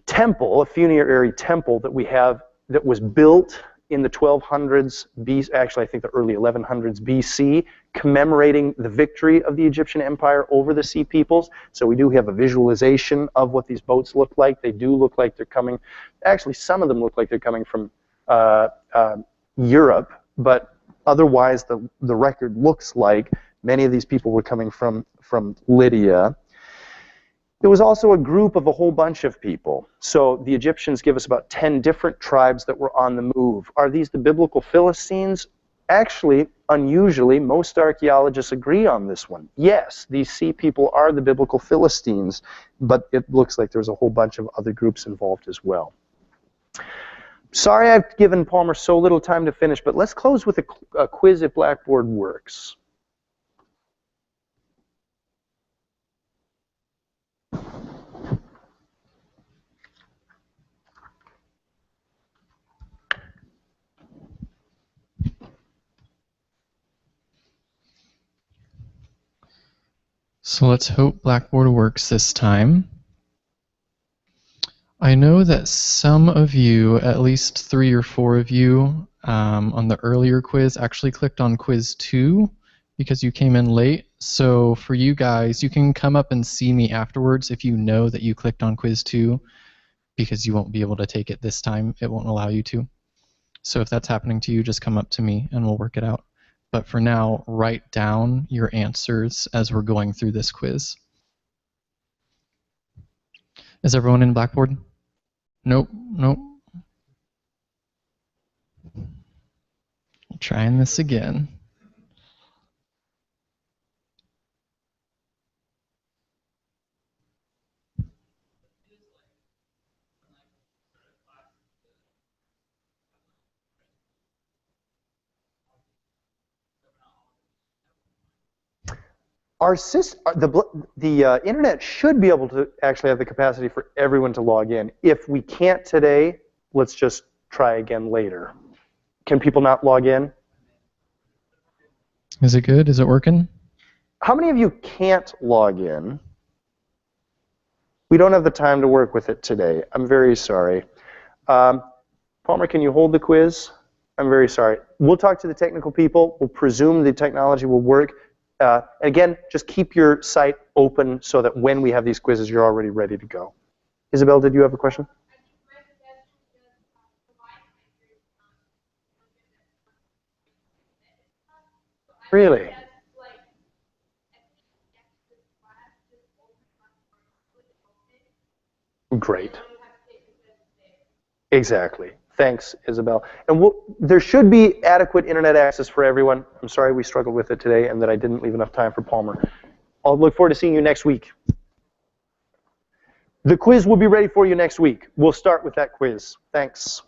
temple, a funerary temple that we have that was built in the 1200s BC, actually I think the early 1100s BC, commemorating the victory of the Egyptian Empire over the Sea Peoples. So we do have a visualization of what these boats look like. They do look like they're coming, actually some of them look like they're coming from Europe, but otherwise the record looks like many of these people were coming from Lydia. There was also a group of a whole bunch of people. So the Egyptians give us about 10 different tribes that were on the move. Are these the biblical Philistines? Actually, unusually, most archaeologists agree on this one. Yes, these sea people are the biblical Philistines, but it looks like there's a whole bunch of other groups involved as well. Sorry I've given Palmer so little time to finish, but let's close with a quiz if Blackboard works. So let's hope Blackboard works this time. I know that some of you, at least 3 or 4 of you, on the earlier quiz actually clicked on quiz 2 because you came in late. So for you guys, you can come up and see me afterwards if you know that you clicked on quiz 2, because you won't be able to take it this time. It won't allow you to. So if that's happening to you, just come up to me and we'll work it out. But for now, write down your answers as we're going through this quiz. Is everyone in Blackboard? Nope, nope. Trying this again. The internet should be able to actually have the capacity for everyone to log in. If we can't today, let's just try again later. Can people not log in? Is it good? Is it working? How many of you can't log in? We don't have the time to work with it today. I'm very sorry. Palmer, can you hold the quiz? I'm very sorry. We'll talk to the technical people. We'll presume the technology will work. Again, just keep your site open so that when we have these quizzes, you're already ready to go. Isabel, did you have a question? Really? Great. Exactly. Thanks, Isabel. And there should be adequate internet access for everyone. I'm sorry we struggled with it today and that I didn't leave enough time for Palmer. I'll look forward to seeing you next week. The quiz will be ready for you next week. We'll start with that quiz. Thanks.